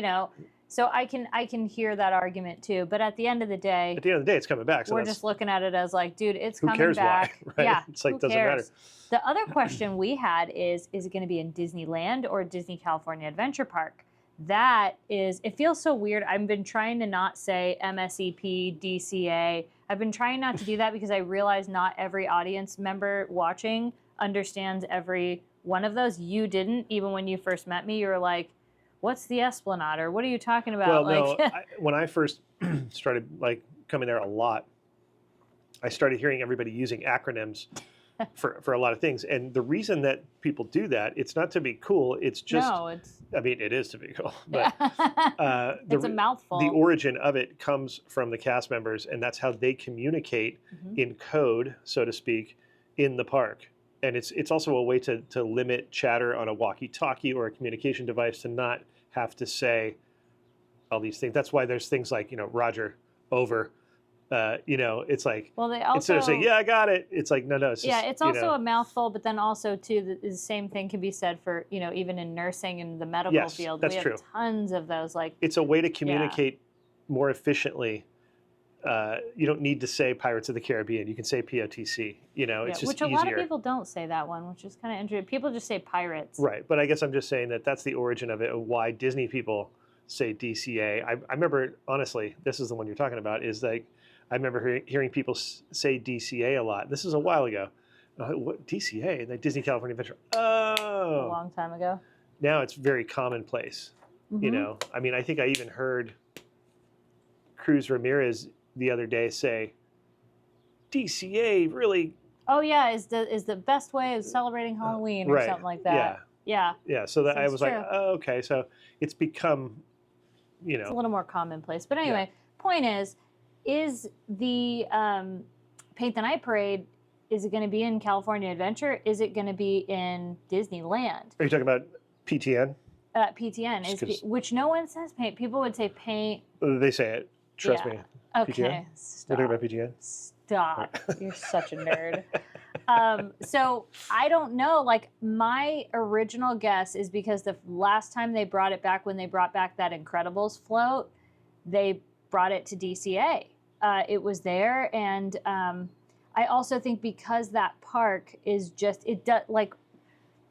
so I can hear that argument too. But at the end of the day, At the end of the day, it's coming back. So we're that's, just looking at it as like, dude, it's who coming cares back. why, right? Yeah, It's like, who doesn't cares? matter. The other question we had is it going to be in Disneyland or Disney California Adventure Park? That is, it feels so weird. I've been trying to not say MSEP, DCA. I've been trying not to do that because I realize not every audience member watching understands every one of those. You didn't, even when you first met me, you were like, what's the Esplanade, or what are you talking about? Well, like, no, when I first started like coming there a lot, I started hearing everybody using acronyms for a lot of things. And the reason that people do that, it's not to be cool. It's just, no, it's I mean, it is to be cool. But it's a mouthful. the origin of it comes from the cast members, and that's how they communicate Mhm. in code, so to speak, in the park. And it's also a way to limit chatter on a walkie-talkie or a communication device to not have to say all these things. That's why there's things like, Roger, over, it's like, Well, they also instead of saying, yeah, I got it, it's like, no, it's just, yeah, it's also a mouthful, but then also too, the same thing can be said for even in nursing and the medical Yes, field. that's we have true. tons of those. Like, it's a way to communicate more efficiently. You don't need to say Pirates of the Caribbean. You can say POTC. It's just which a easier. lot of people don't say that one, which is kind of interesting. People just say pirates. Right, but I guess I'm just saying that that's the origin of it, of why Disney people say DCA. I remember, honestly, this is the one you're talking about, is like, I remember hearing people say DCA a lot. This is a while ago. What, DCA? The Disney California Adventure. A Oh. long time ago. Now it's very commonplace. Mhm. I mean, I think I even heard Cruz Ramirez the other day say, DCA really... Oh yeah, is the best way of celebrating Halloween or right. something like that. Yeah. So that I That's was true. like, oh, okay. So it's become, It's a little more commonplace. But anyway, point is the Paint the Night Parade, is it going to be in California Adventure? Is it going to be in Disneyland? Are you talking about PTN? PTN, Just 'cause- which no one says paint. People would say paint. They say it. Trust Yeah. me. Okay, PTN? We're stop. talking about PTN? Stop. You're such a nerd. So I don't know. Like, my original guess is because the last time they brought it back, when they brought back that Incredibles float, they brought it to DCA. It was there, and I also think because that park is just,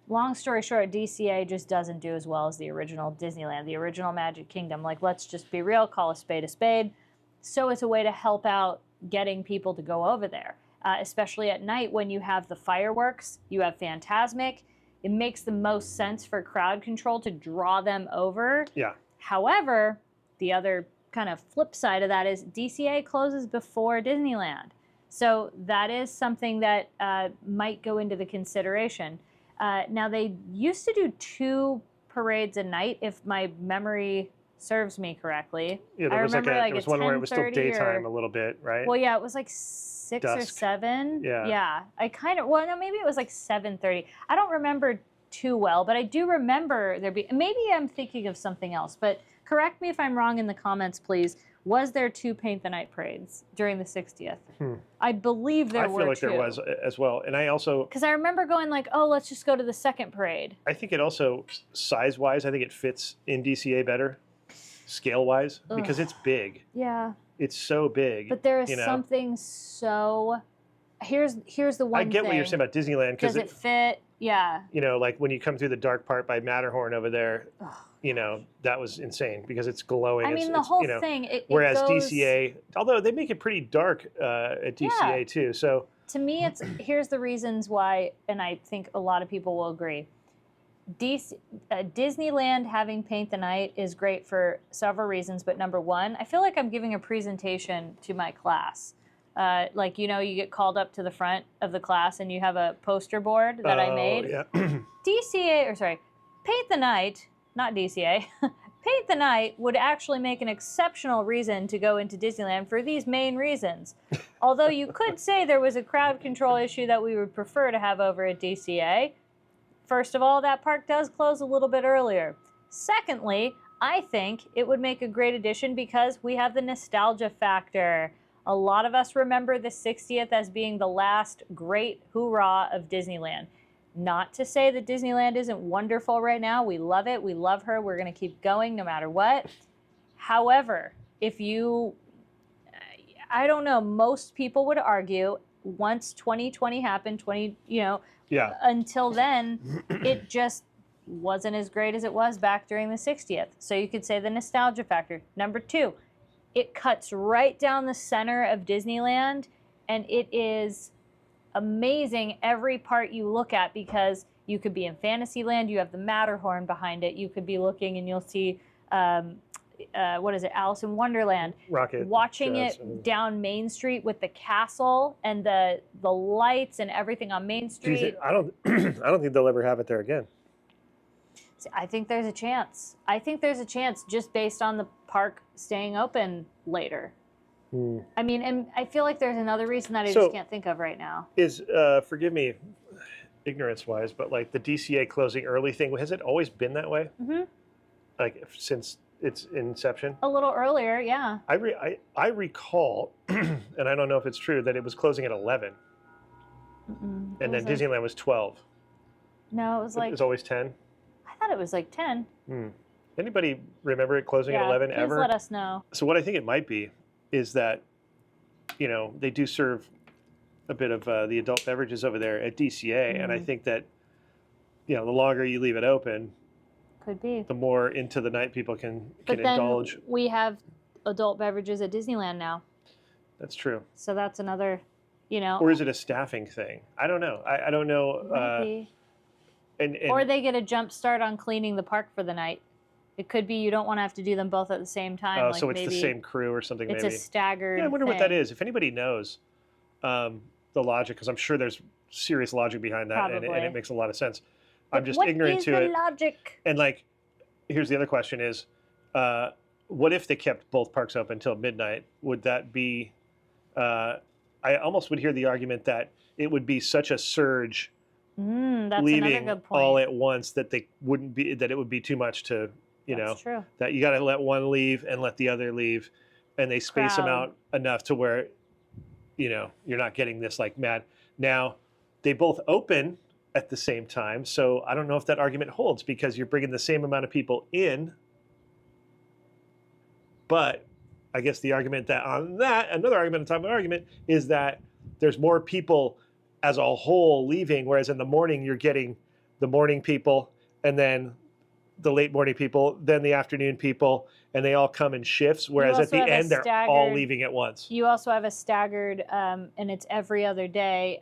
long story short, DCA just doesn't do as well as the original Disneyland, the original Magic Kingdom. Like, let's just be real, call a spade a spade. So it's a way to help out getting people to go over there, especially at night when you have the fireworks, you have Fantasmic. It makes the most sense for crowd control to draw them over. Yeah. However, the other kind of flip side of that is DCA closes before Disneyland. So that is something that might go into the consideration. Now, they used to do 2 parades a night, if my memory serves me correctly. Yeah, there I was remember there was one where it was still 10:30 daytime or- a little bit, right? Well, yeah, it was like 6 or Dusk. 7. Yeah. Yeah. No, maybe it was like 7:30. I don't remember too well, but I do remember maybe I'm thinking of something else, but correct me if I'm wrong in the comments, please. Was there 2 Paint the Night parades during the 60th? I believe there were 2. I feel like there was as well. And I also... Because I remember going like, oh, let's just go to the second parade. I think it also, size-wise, I think it fits in DCA better, scale-wise, because it's big. Yeah. It's so big. But there is something so... Here's the one I get thing. what you're saying about Disneyland. Does it fit? Yeah. You know, like when you come through the dark part by Matterhorn over there, you know, that was insane because it's glowing. I mean, the it's, whole you know, thing. whereas it goes, DCA, although they make it pretty dark at DCA too. So to me, here's the reasons why, and I think a lot of people will agree. Disneyland having Paint the Night is great for several reasons, but number one, I feel like I'm giving a presentation to my class. Like, you know, you get called up to the front of the class and you have a poster board that I made. Yeah. Paint the Night, not DCA, Paint the Night would actually make an exceptional reason to go into Disneyland for these main reasons. Although you could say there was a crowd control issue that we would prefer to have over at DCA. First of all, that park does close a little bit earlier. Secondly, I think it would make a great addition because we have the nostalgia factor. A lot of us remember the 60th as being the last great hoorah of Disneyland. Not to say that Disneyland isn't wonderful right now. We love it. We love her. We're going to keep going no matter what. However, I don't know, most people would argue once 2020 happened, until then, it just wasn't as great as it was back during the 60th. So you could say the nostalgia factor. Number two, it cuts right down the center of Disneyland, and it is amazing every part you look at because you could be in Fantasyland, you have the Matterhorn behind it, you could be looking and you'll see, Alice in Wonderland. Rocket. Watching it down Main Street with the castle and the lights and everything on Main Street. I don't think they'll ever have it there again. I think there's a chance. Just based on the park staying open later. I mean, and I feel like there's another reason that I just can't think of right now. Forgive me, ignorance-wise, but like the DCA closing early thing, has it always been that way? Mm-hmm. Like since its inception? A little earlier, yeah. I recall, and I don't know if it's true, that it was closing at 11. And then Disneyland was 12. No, it was always 10? I thought it was like 10. Anybody remember it closing at 11 please ever? Let us know. So what I think it might be is that, you know, they do serve a bit of the adult beverages over there at DCA, and I think that, you know, the longer you leave it open, could be, the more into the night people can indulge. We have adult beverages at Disneyland now. That's true. So that's another, you know. Or is it a staffing thing? I don't know. I don't know. Or they get a jump start on cleaning the park for the night. It could be you don't want to have to do them both at the same time. Oh, like so it's the same crew or something. It's maybe. A staggered. Yeah, I wonder what that is. If anybody knows the logic, because I'm sure there's serious logic behind that, and it makes a lot of sense. I'm just ignorant to it. What is the logic? And like, here's the other question: is what if they kept both parks open until midnight? Would that be? I almost would hear the argument that it would be such a surge. That's leaving another good point. all at once that it would be too much to. That's true. That you got to let one leave and let the other leave, and they space them out enough to where, you know, you're not getting this like mad. Now, they both open at the same time, so I don't know if that argument holds because you're bringing the same amount of people in. But I guess the argument another argument on top of an argument is that there's more people as a whole leaving, whereas in the morning you're getting the morning people and then the late morning people, then the afternoon people, and they all come in shifts, whereas at the end they're all leaving at once. You also have a staggered, and it's every other day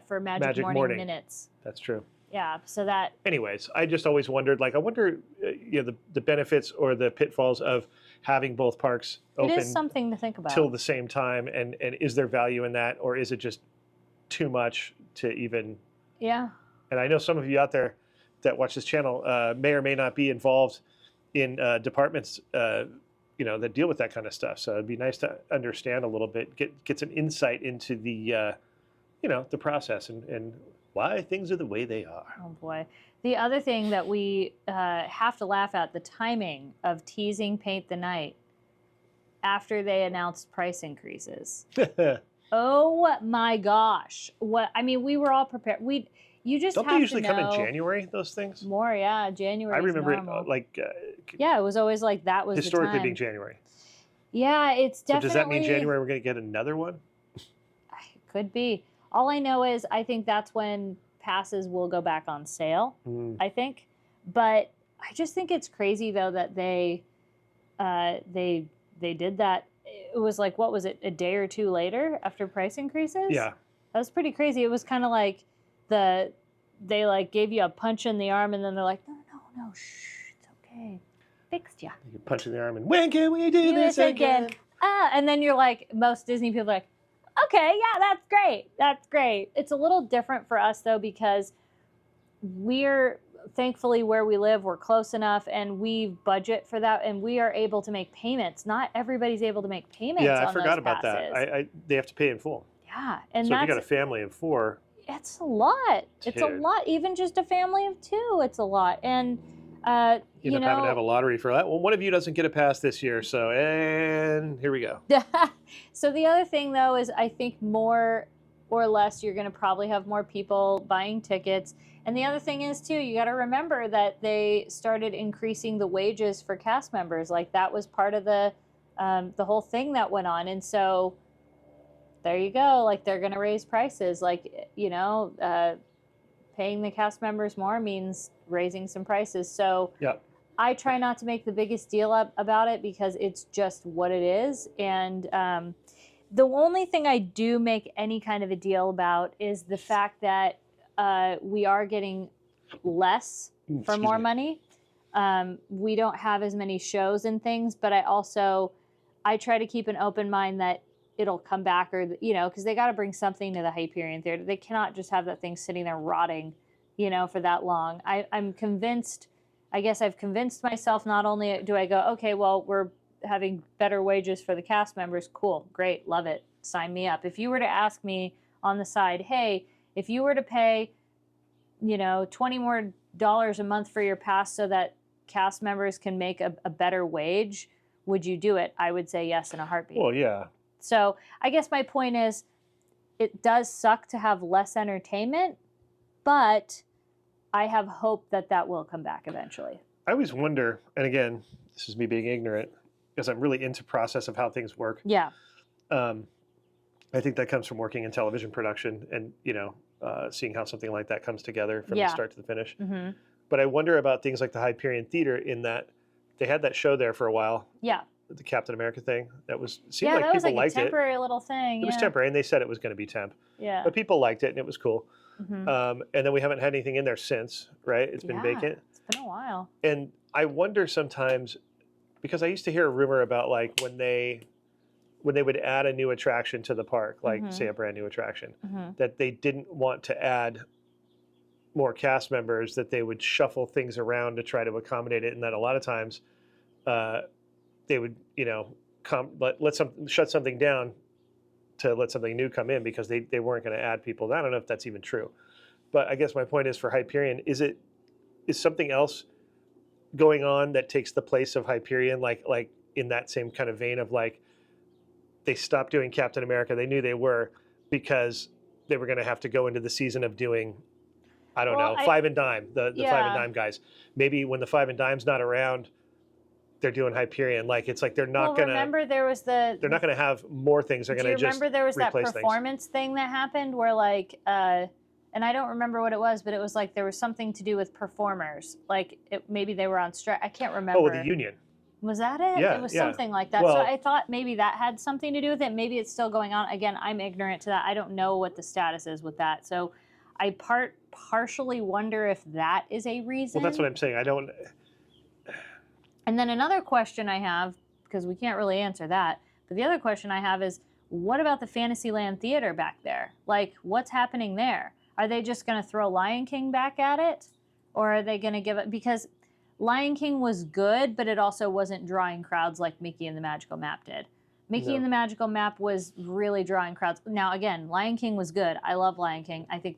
for Magic Morning Minutes. That's true. Yeah, so that... Anyways, I just always wondered, like, I wonder, the benefits or the pitfalls of having both parks open. It is something to think about. Till the same time, and is there value in that, or is it just too much to even... Yeah. And I know some of you out there that watch this channel may or may not be involved in departments, that deal with that kind of stuff. So it'd be nice to understand a little bit, get some insight into the, the process and why things are the way they are. Oh boy. The other thing that we have to laugh at, the timing of teasing Paint the Night after they announced price increases. Oh my gosh. We were all prepared. You just don't have they usually to come know in January? Those things more, yeah. January. I remember normal. it it was always like that was historically the time. being January. Yeah, it's definitely. So does that mean January we're going to get another one? Could be. All I know is I think that's when passes will go back on sale, I think. But I just think it's crazy though that they did that. It was like, what was it, a day or two later after price increases? Yeah. That was pretty crazy. It was kind of like they like gave you a punch in the arm and then they're like, no, shh, it's okay. Fixed ya. You can punch in the arm and when can we do this again? And then you're like, most Disney people are like, okay, yeah, that's great. That's great. It's a little different for us though, because we're thankfully where we live, we're close enough and we budget for that and we are able to make payments. Not everybody's able to make payments. Yeah, I on forgot those about passes. that. They have to pay in full. Yeah. And so if that's, you got a family of 4. it's a lot. It's a Dude. lot. Even just a family of 2, it's a lot. And You end up having to have a lottery for that. Well, one of you doesn't get a pass this year, so and here we go. So the other thing though is I think more or less you're going to probably have more people buying tickets. And the other thing is too, you got to remember that they started increasing the wages for cast members. Like that was part of the whole thing that went on. And so there you go. Like they're going to raise prices. Like, paying the cast members more means raising some prices. So yeah. I try not to make the biggest deal about it because it's just what it is. And the only thing I do make any kind of a deal about is the fact that we are getting less for more money. We don't have as many shows and things, but I try to keep an open mind that it'll come back, or because they got to bring something to the Hyperion Theater. They cannot just have that thing sitting there rotting, for that long. I'm convinced. I guess I've convinced myself. Not only do I go, okay, well, we're having better wages for the cast members. Cool, great, love it. Sign me up. If you were to ask me on the side, hey, if you were to pay, $20 more a month for your pass so that cast members can make a better wage, would you do it? I would say yes in a heartbeat. Well, yeah. So I guess my point is, it does suck to have less entertainment, but I have hope that will come back eventually. I always wonder, and again, this is me being ignorant, because I'm really into process of how things work. Yeah. I think that comes from working in television production and, seeing how something like that comes together from the start to the finish. Mm-hmm. But I wonder about things like the Hyperion Theater, in that they had that show there for a while. Yeah. The Captain America thing. That like that was people like liked a temporary little thing. It was temporary, and they said it was going to be temp. Yeah. But people liked it, and it was cool. Mm-hmm. And then we haven't had anything in there since, right? It's been vacant. It's been a while. And I wonder sometimes, because I used to hear a rumor about like when they would add a new attraction to the park, like say a brand new attraction, that they didn't want to add more cast members, that they would shuffle things around to try to accommodate it, and that a lot of times they would, shut something down to let something new come in because they weren't going to add people. I don't know if that's even true, but I guess my point is, for Hyperion, is something else going on that takes the place of Hyperion, like in that same kind of vein of like, they stopped doing Captain America. They knew they were, because they were going to have to go into the season of doing, I don't know, Five and Dime, the Five and Dime guys. Maybe when the Five and Dime's not around, they're doing Hyperion. Like, it's like they're not going to. Remember there was they're not going to have more things. They're going to just. Remember there was that performance things. thing that happened where like, and I don't remember what it was, but it was like there was something to do with performers. Like maybe they were on strike. I can't remember. Oh, the union. Was that it? Yeah, it was something like that. Well, so I thought maybe that had something to do with it. Maybe it's still going on. Again, I'm ignorant to that. I don't know what the status is with that. So I partially wonder if that is a reason. Well, that's what I'm saying. I don't. And then another question I have, because we can't really answer that, but the other question I have is, what about the Fantasyland Theater back there? Like, what's happening there? Are they just going to throw Lion King back at it? Or are they going to give it, because Lion King was good, but it also wasn't drawing crowds like Mickey and the Magical Map did. Mickey and the Magical Map was really drawing crowds. Now, again, Lion King was good. I love Lion King. I think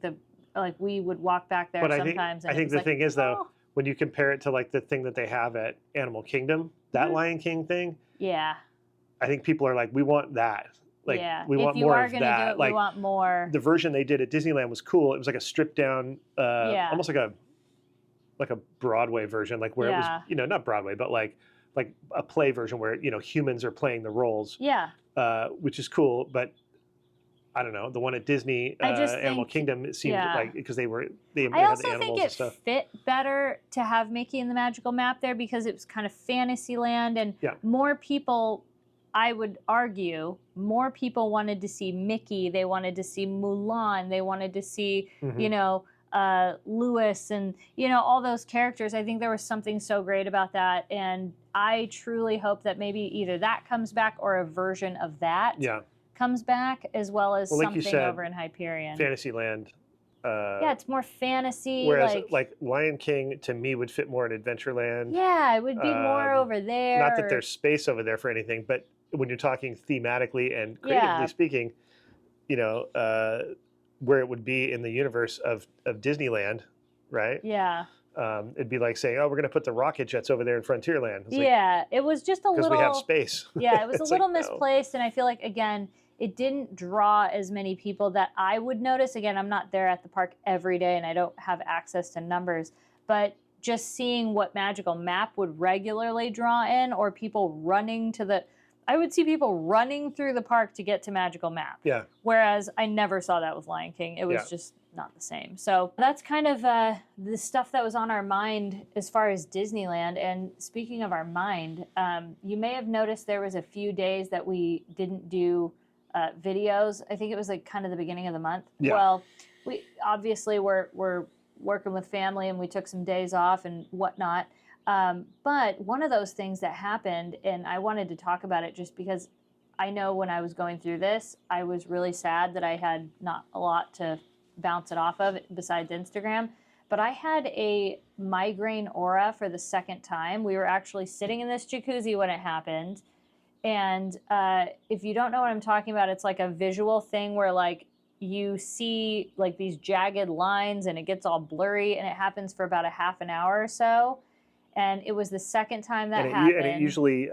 we would walk back there sometimes. I think the thing is, though, when you compare it to like the thing that they have at Animal Kingdom, that Lion King thing. Yeah. I think people are like, we want that. Like, we want more of that. We want more. The version they did at Disneyland was cool. It was like a stripped down, almost like a Broadway version, like where it was, not Broadway, but like a play version where, humans are playing the roles. Yeah. Which is cool. But I don't know, the one at Disney I just Animal think- Kingdom. It seemed yeah. like because they I had also the animals think and it stuff. fit better to have Mickey in the Magical Map there because it was kind of Fantasyland, and Yeah. more people, I would argue, more people wanted to see Mickey. They wanted to see Mulan. They wanted to see, Mhm. you know, Lewis and, you know, all those characters. I think there was something so great about that, and I truly hope that maybe either that comes back or a version of that Yeah. comes back, as well as Well, like you something said, over in Hyperion. Fantasyland. Yeah, it's more fantasy. Whereas like Lion King to me would fit more in Adventureland. Yeah, it would be more over there. Not that there's space over there for anything, but when you're talking thematically and creatively speaking, you know, where it would be in the universe of Disneyland, right? Yeah. It'd be like saying, "Oh, we're going to put the rocket jets over there in Frontierland." It's Yeah, it was just a little. Because we have space. Yeah, it was a It's little like, no. misplaced, and I feel like again, it didn't draw as many people that I would notice. Again, I'm not there at the park every day, and I don't have access to numbers, but just seeing what Magical Map would regularly draw in, or people running to the. I would see people running through the park to get to Magical Map. Yeah. Whereas I never saw that with Lion King. It was just not the same. So that's kind of the stuff that was on our mind as far as Disneyland. And speaking of our mind, you may have noticed there was a few days that we didn't do videos. I think it was like kind of the beginning of the month. Yeah. Well, we obviously we're working with family and we took some days off and whatnot. But one of those things that happened, and I wanted to talk about it just because I know when I was going through this, I was really sad that I had not a lot to bounce it off of besides Instagram. But I had a migraine aura for the second time. We were actually sitting in this jacuzzi when it happened. And if you don't know what I'm talking about, it's like a visual thing where like you see like these jagged lines and it gets all blurry, and it happens for about a half an hour or so. And it was the second time that happened. And it usually,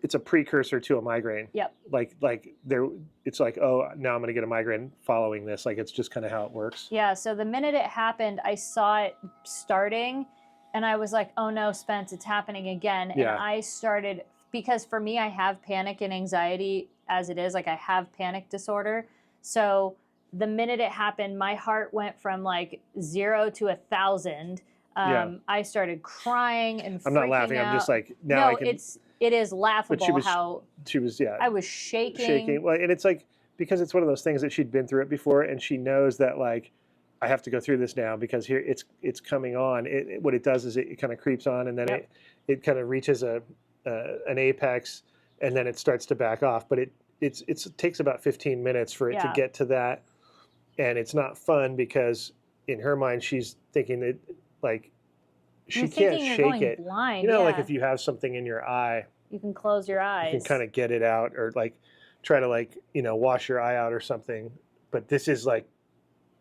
it's a precursor to a migraine. Yep. Like there, it's like, oh, now I'm going to get a migraine following this. Like it's just kind of how it works. Yeah. So the minute it happened, I saw it starting, and I was like, oh no, Spence, it's happening again. And I started, because for me, I have panic and anxiety as it is. Like I have panic disorder. So the minute it happened, my heart went from like 0 to 1,000. I started crying and freaking I'm not laughing. out. I'm just like, now no, I can. it is laughable But she was, how I was shaking. Well, and it's like, because it's one of those things that she'd been through it before, and she knows that like, I have to go through this now because here it's coming on. What it does is it kind of creeps on, and then it kind of reaches an apex, and then it starts to back off. But it takes about 15 minutes for it to get to that, and it's not fun because in her mind she's thinking that like she can't shake it. Blind, you know, like if you have something in your eye, you can close your eyes. you can kind of get it out, or like try to like, you know, wash your eye out or something. But this is like,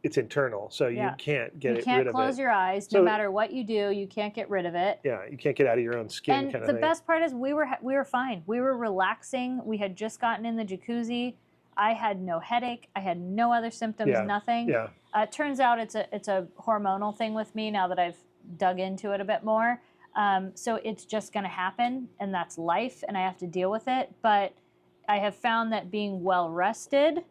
it's internal, so you can't get rid of it. You can't close your eyes. No matter what you do, you can't get rid of it. Yeah, you can't get out of your own skin. And kind of the thing. best part is we were fine. We were relaxing. We had just gotten in the jacuzzi. I had no headache. I had no other symptoms. Nothing. Yeah. It turns out it's a hormonal thing with me now that I've dug into it a bit more. So it's just going to happen, and that's life, and I have to deal with it. But I have found that being well rested,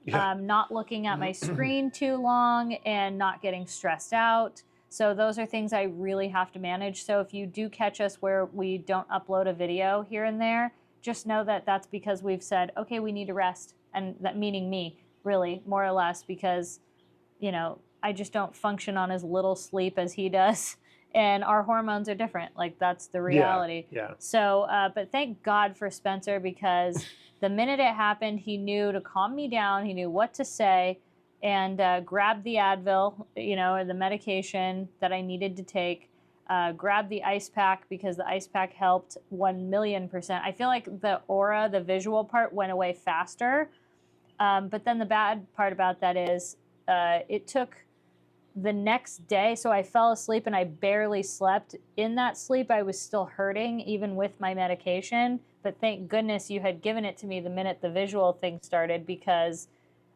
not looking at my screen too long, and not getting stressed out. So those are things I really have to manage. So if you do catch us where we don't upload a video here and there, just know that that's because we've said, okay, we need to rest. And that meaning me, really, more or less, because, you know, I just don't function on as little sleep as he does. And our hormones are different. Like, that's the reality. Yeah. So, but thank God for Spencer, because the minute it happened, he knew to calm me down. He knew what to say, and grabbed the Advil, you know, or the medication that I needed to take. Grabbed the ice pack, because the ice pack helped 1,000,000%. I feel like the aura, the visual part, went away faster. But then the bad part about that is it took the next day. So I fell asleep and I barely slept. In that sleep, I was still hurting, even with my medication. But thank goodness you had given it to me the minute the visual thing started, because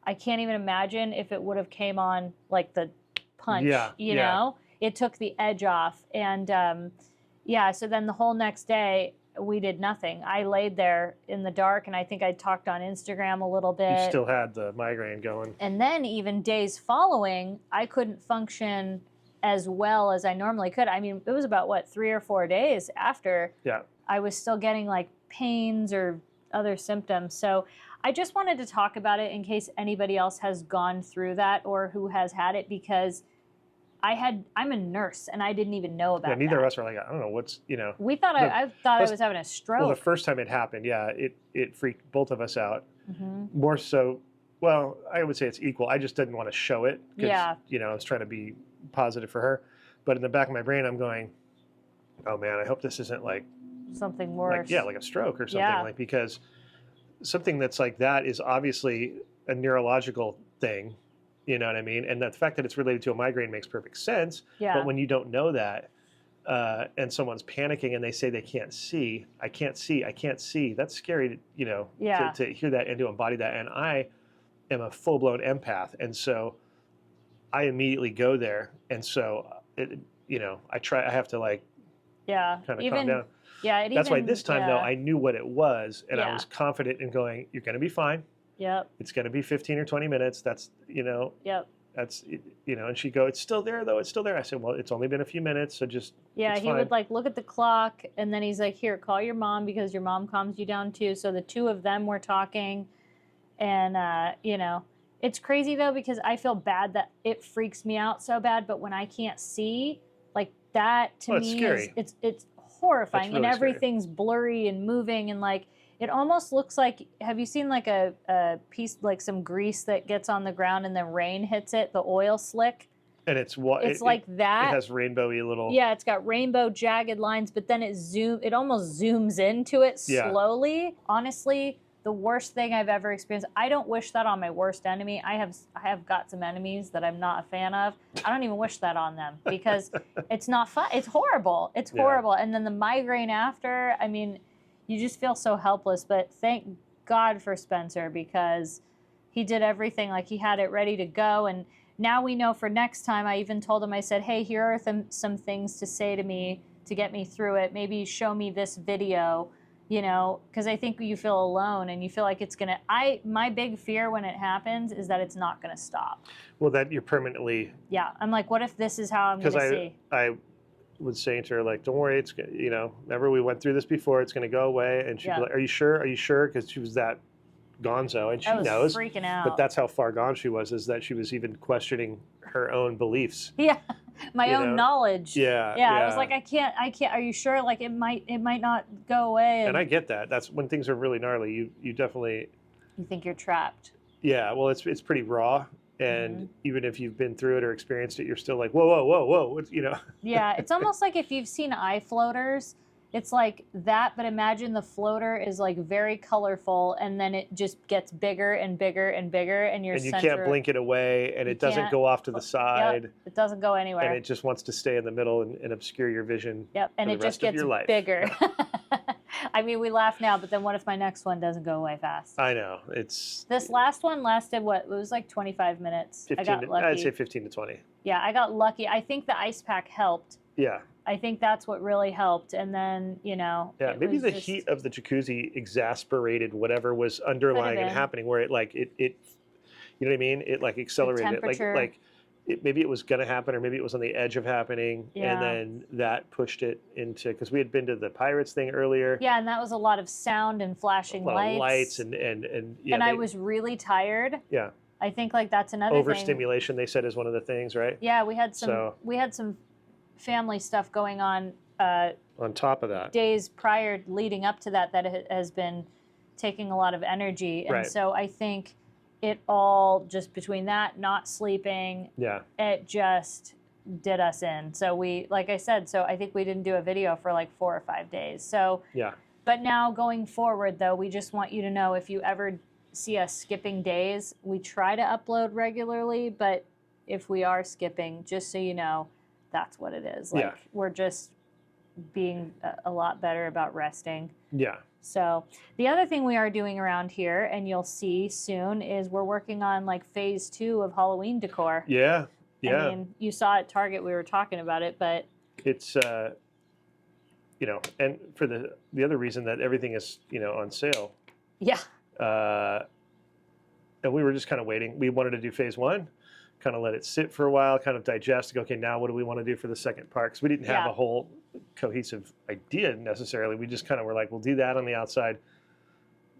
I can't even imagine if it would have came on like the punch, you know? It took the edge off. And so then the whole next day, we did nothing. I laid there in the dark, and I think I talked on Instagram a little bit. You still had the migraine going. And then even days following, I couldn't function as well as I normally could. I mean, it was about, what, 3 or 4 days after I was still getting like pains or other symptoms. So I just wanted to talk about it in case anybody else has gone through that or who has had it, because I'm a nurse and I didn't even know about that. Neither of us were like, I don't know what's, you know. We thought I thought I was having a stroke. Well, the first time it happened, it freaked both of us out. More so, well, I would say it's equal. I just didn't want to show it because, you know, I was trying to be positive for her. But in the back of my brain, I'm going, oh man, I hope this isn't like something worse. Like a stroke or something, like, because something that's like that is obviously a neurological thing. You know what I mean? And the fact that it's related to a migraine makes perfect sense. Yeah. But when you don't know that, and someone's panicking and they say they can't see, I can't see, that's scary to, you know, to hear that and to embody that. And I am a full-blown empath. And so I immediately go there. And so, you know, I have to like, kind of calm down. Yeah. That's why this time, though, I knew what it was. And I was confident in going, you're going to be fine. Yep. It's going to be 15 or 20 minutes. That's, you know. Yep. That's, you know, and she'd go, it's still there, though. It's still there. I said, well, it's only been a few minutes, so just, yeah, he would like look at the clock, and then he's like, here, call your mom because your mom calms you down too. So the two of them were talking, and, you know, it's crazy though, because I feel bad that it freaks me out so bad, but when I can't see, like that to me is, it's horrifying, and everything's blurry and moving, and like, it almost looks like, have you seen like a piece, like some grease that gets on the ground and then rain hits it, the oil slick? And it's like that. It has rainbowy little. Yeah, it's got rainbow jagged lines, but then it almost zooms into it slowly. Honestly, the worst thing I've ever experienced. I don't wish that on my worst enemy. I have got some enemies that I'm not a fan of. I don't even wish that on them because it's not fun. It's horrible. It's horrible. And then the migraine after, I mean, you just feel so helpless, but thank God for Spencer because he did everything. Like he had it ready to go. And now we know for next time, I even told him, I said, hey, here are some things to say to me to get me through it. Maybe show me this video, you know, because I think you feel alone and you feel like it's going to, my big fear when it happens is that it's not going to stop. Well, that you're permanently. Yeah. I'm like, what if this is how I'm going to see? I was saying to her, like, don't worry, it's, you know, remember we went through this before, it's going to go away. And she'd be like, are you sure? Are you sure? Because she was that gonzo, and she knows. Freaking out. But that's how far gone she was, is that she was even questioning her own beliefs. Yeah, my own knowledge. Yeah. I was like, I can't. Are you sure? Like, it might not go away. And I get that. That's when things are really gnarly. You definitely. You think you're trapped. Yeah. Well, it's pretty raw. And even if you've been through it or experienced it, you're still like, whoa, it's, you know. Yeah, it's almost like if you've seen eye floaters, it's like that, but imagine the floater is like very colorful, and then it just gets bigger and bigger and bigger, and you can't blink it away, and it doesn't go off to the side. Yep, it doesn't go anywhere. And it just wants to stay in the middle and obscure your vision. Yep, and it just gets bigger. I mean, we laugh now, but then what if my next one doesn't go away fast? I know. It's this last one lasted what? It was like 25 minutes. 15 I got lucky. I'd say 15 to 20. Yeah, I got lucky. I think the ice pack helped. Yeah. I think that's what really helped. And then, you know. Yeah, maybe the heat of the jacuzzi exasperated whatever was underlying and happening, where it you know what I mean? It like accelerated it. Maybe it was going to happen, or maybe it was on the edge of happening, and then that pushed it into, because we had been to the Pirates thing earlier. Yeah, and that was a lot of sound and flashing lights. And I was really tired. Yeah. I think like that's another overstimulation, they said, is one of the things, right? Yeah, we had some family stuff going on top of that. Days prior leading up to that has been taking a lot of energy. And so I think it all just between that, not sleeping, it just did us in. So we, like I said, so I think we didn't do a video for like 4 or 5 days. So, but now going forward though, we just want you to know if you ever see us skipping days, we try to upload regularly, but if we are skipping, just so you know, that's what it is. Like we're just being a lot better about resting. Yeah. So the other thing we are doing around here, and you'll see soon, is we're working on like phase 2 of Halloween decor. Yeah. Yeah. I mean, you saw at Target, we were talking about it, but it's you know, and for the other reason that everything is, you know, on sale. Yeah. And we were just kind of waiting. We wanted to do phase 1, kind of let it sit for a while, kind of digest. Go, okay, now what do we want to do for the second park? Because we didn't have a whole cohesive idea necessarily. We just kind of were like, we'll do that on the outside.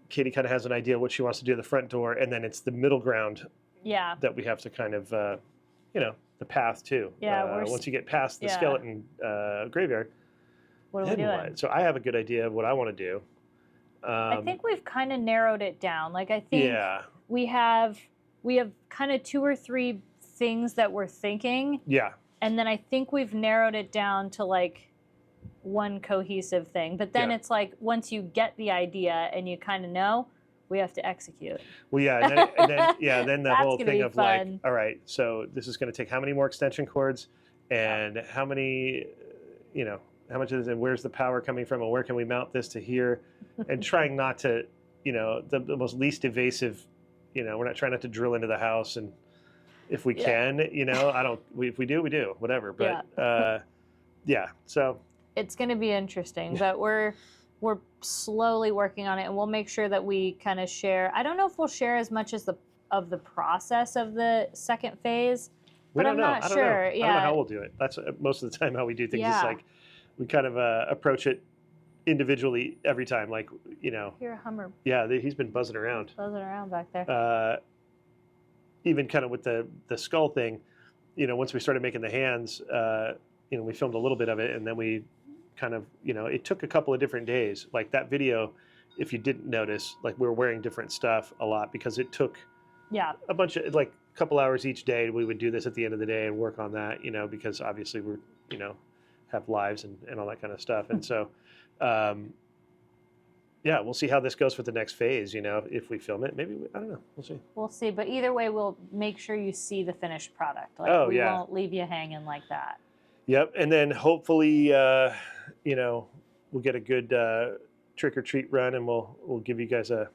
Katie kind of has an idea what she wants to do at the front door, and then it's the middle ground that we have to kind of, you know, the path too. Yeah. Once you get past the skeleton graveyard, what are we doing? What? So I have a good idea of what I want to do. I think we've kind of narrowed it down. Like I think we have kind of 2 or 3 things that we're thinking. Yeah. And then I think we've narrowed it down to like one cohesive thing. But then it's like once you get the idea and you kind of know, we have to execute. Well, yeah, then the whole thing of like, all right, so this is going to take how many more extension cords, and how many, you know, how much is it, and where's the power coming from, and where can we mount this to here, and trying not to, you know, the most least invasive, you know, we're not trying not to drill into the house, and if we can, you know, if we do, we do, whatever, but so. It's going to be interesting, but we're slowly working on it, and we'll make sure that we kind of share. I don't know if we'll share as much as of the process of the second phase, but I'm not sure. I don't know how we'll do it. That's most of the time how we do things. It's like we kind of approach it individually every time. Like, you know. Hear a Hummer. Yeah, he's been buzzing around. Buzzing around back there. Even kind of with the skull thing, you know, once we started making the hands, you know, we filmed a little bit of it, and then we kind of, you know, it took a couple of different days. Like that video, if you didn't notice, like we were wearing different stuff a lot because it took a bunch of, like a couple hours each day. We would do this at the end of the day and work on that, you know, because obviously we're, you know, have lives and all that kind of stuff. And so, we'll see how this goes for the next phase, you know, if we film it. Maybe, I don't know. We'll see. We'll see. But either way, we'll make sure you see the finished product. Like, we won't leave you hanging like that. Yep. And then hopefully, you know, we'll get a good trick-or-treat run, and we'll give you guys a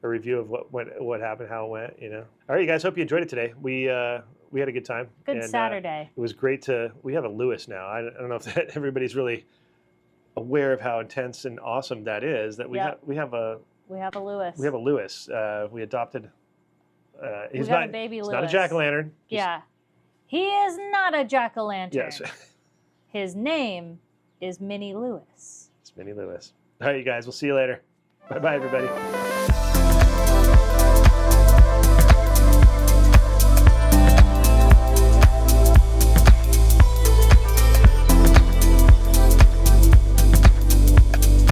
review of what happened, how it went, you know. All right, you guys, hope you enjoyed it today. We had a good time. Good Saturday. It was great we have a Lewis now. I don't know if everybody's really aware of how intense and awesome that is, that we have a Lewis. We have a Lewis. We adopted. He's not a baby Lewis. Not a jack-o'-lantern. Yeah. He is not a jack-o'-lantern. Yes. His name is Minnie Lewis. It's Minnie Lewis. All right, you guys. We'll see you later. Bye-bye, everybody.